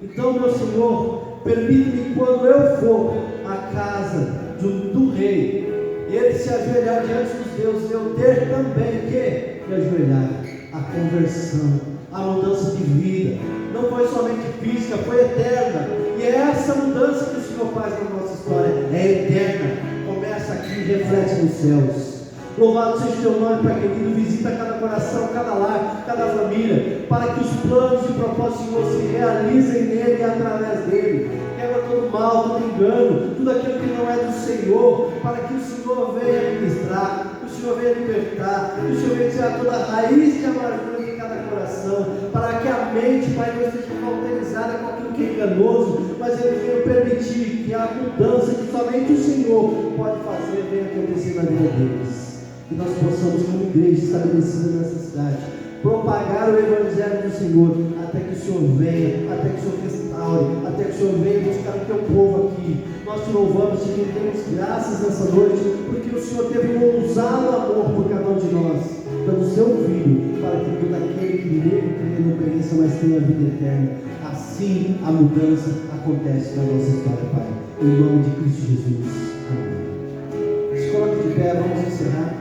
Então, meu Senhor, permita-me, quando eu for à casa do rei, e ele se ajoelhar diante dos deuses, eu ter também que me ajoelhar. A conversão, a mudança de vida, não foi somente física, foi eterna. E é essa mudança que o Senhor faz na nossa história, é eterna, começa aqui e reflete nos céus. Louvado seja o Teu nome, Pai querido. Visita cada coração, cada lar, cada família, para que os planos e propósitos do Senhor se realizem nele e através dele. Quebra todo mal, todo engano, tudo aquilo que não é do Senhor, para que o Senhor venha ministrar, que o Senhor venha libertar, que o Senhor venha tirar toda a raiz de amargura de cada coração, para que a mente, Pai, não esteja cauterizada com aquilo que é enganoso, mas Ele venha permitir que a mudança que somente o Senhor pode fazer venha acontecer na vida deles. Que nós possamos, como igreja estabelecida nessa cidade, propagar o Evangelho do Senhor, até que o Senhor venha, até que o Senhor restaure, até que o Senhor venha buscar o Teu povo aqui. Nós te louvamos, te rendemos graças nessa noite, porque o Senhor teve um ousado amor por cada um de nós, dando o Seu Filho, para que todo aquele que nele crê não pereça, mas tenha a vida eterna. Assim a mudança acontece na nossa história, Pai. Em nome de Cristo Jesus. Amém. Se coloque de pé, vamos encerrar.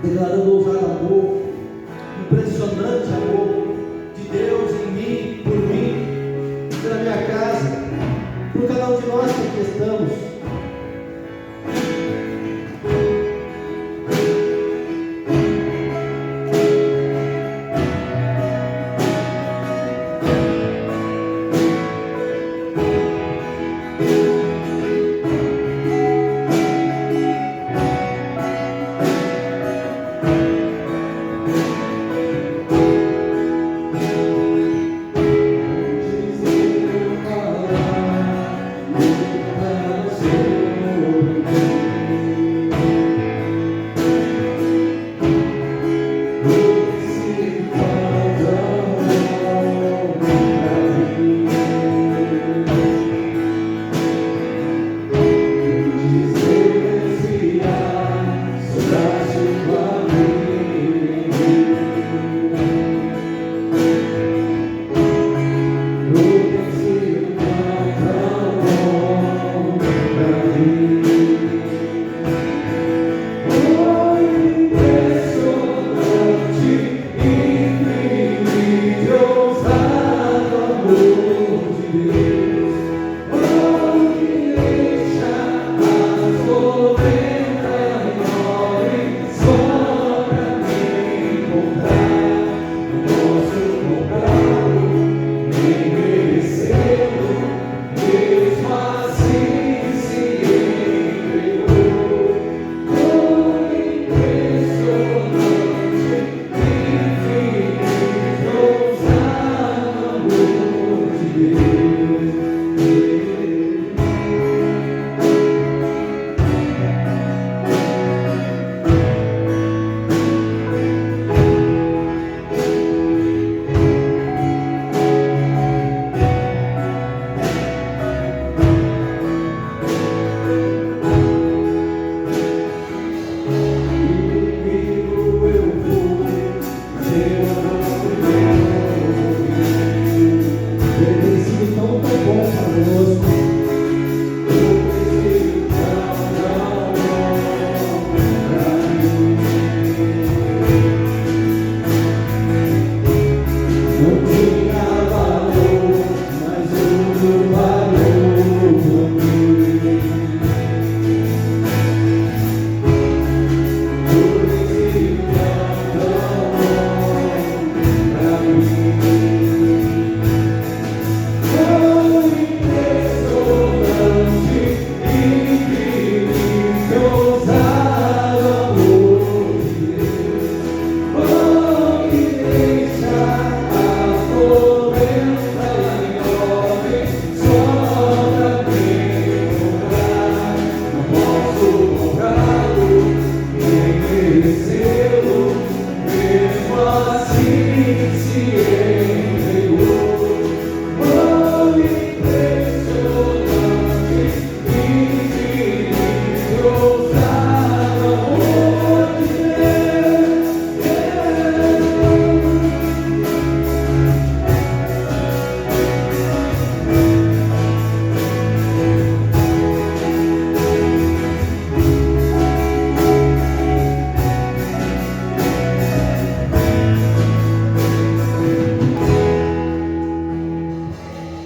Declarando ousado amor, impressionante amor de Deus em mim, por mim, pela minha casa, por cada um de nós que aqui estamos. Você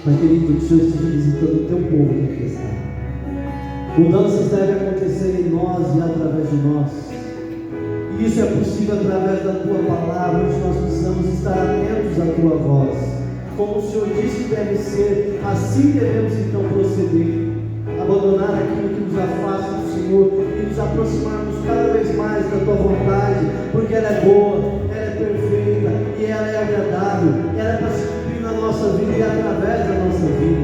Pai querido, que o Senhor esteja visitando o teu povo que aqui está. Mudanças devem acontecer em nós e através de nós. E isso é possível através da tua palavra, onde nós precisamos estar atentos à tua voz. Como o Senhor disse que deve ser, assim devemos então proceder. Abandonar aquilo que nos afasta do Senhor e nos aproximarmos cada vez mais da tua vontade, porque ela é boa, ela é perfeita e ela é agradável, ela é para se cumprir na nossa vida e através da nossa vida.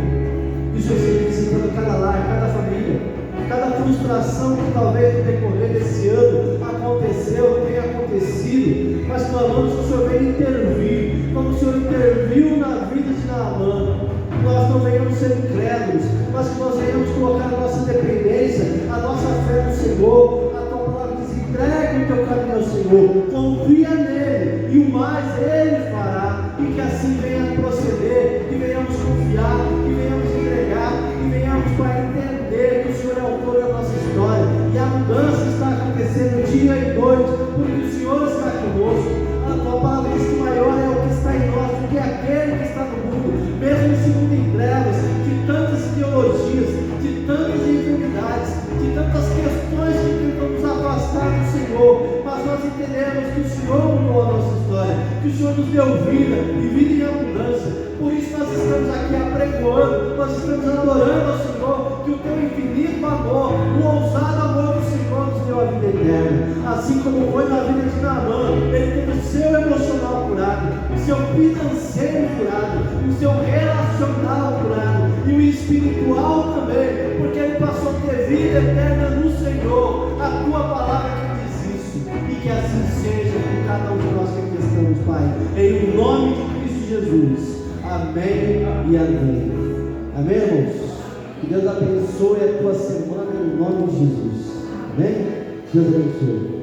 Isso é ser visitando cada lar, cada família, cada frustração que talvez no decorrer desse ano aconteceu, tenha acontecido, mas clamamos que o Senhor venha intervir, como o Senhor interviu na vida de Naamã. Nós não venhamos ser incrédulos, mas que nós venhamos colocar a nossa dependência, a nossa fé no Senhor. A tua palavra diz: entregue o teu caminho ao Senhor, confia nele, e o mais ele fará. E que assim venha proceder, que venhamos confiar, que venhamos entregar, que venhamos para entender que o Senhor é o autor da nossa história, e a mudança está acontecendo dia e noite, porque o Senhor está conosco. A tua palavra diz que maior é o que está em nós do que aquele que está no mundo, mesmo esse mundo em trevas, de tantas ideologias, de tantas enfermidades, de tantas questões que tentam nos afastar do Senhor, mas nós entendemos que o Senhor mudou a nossa história, que o Senhor nos deu vida e vida em abundância. Por isso nós estamos aqui apregoando, nós estamos adorando ao Senhor, que o teu infinito amor, o ousado amor do Senhor nos deu a vida eterna. Assim como foi na vida de Naamã, ele teve o seu emocional curado, o seu financeiro curado, o seu relacional curado e o espiritual também, porque ele passou a ter vida eterna no Senhor. A tua palavra que diz isso, e que assim seja com cada um de nós que aqui estamos, Pai, em nome de Cristo Jesus. Amém e amém. Amém, irmãos? Que Deus abençoe a tua semana em nome de Jesus. Amém? Deus abençoe.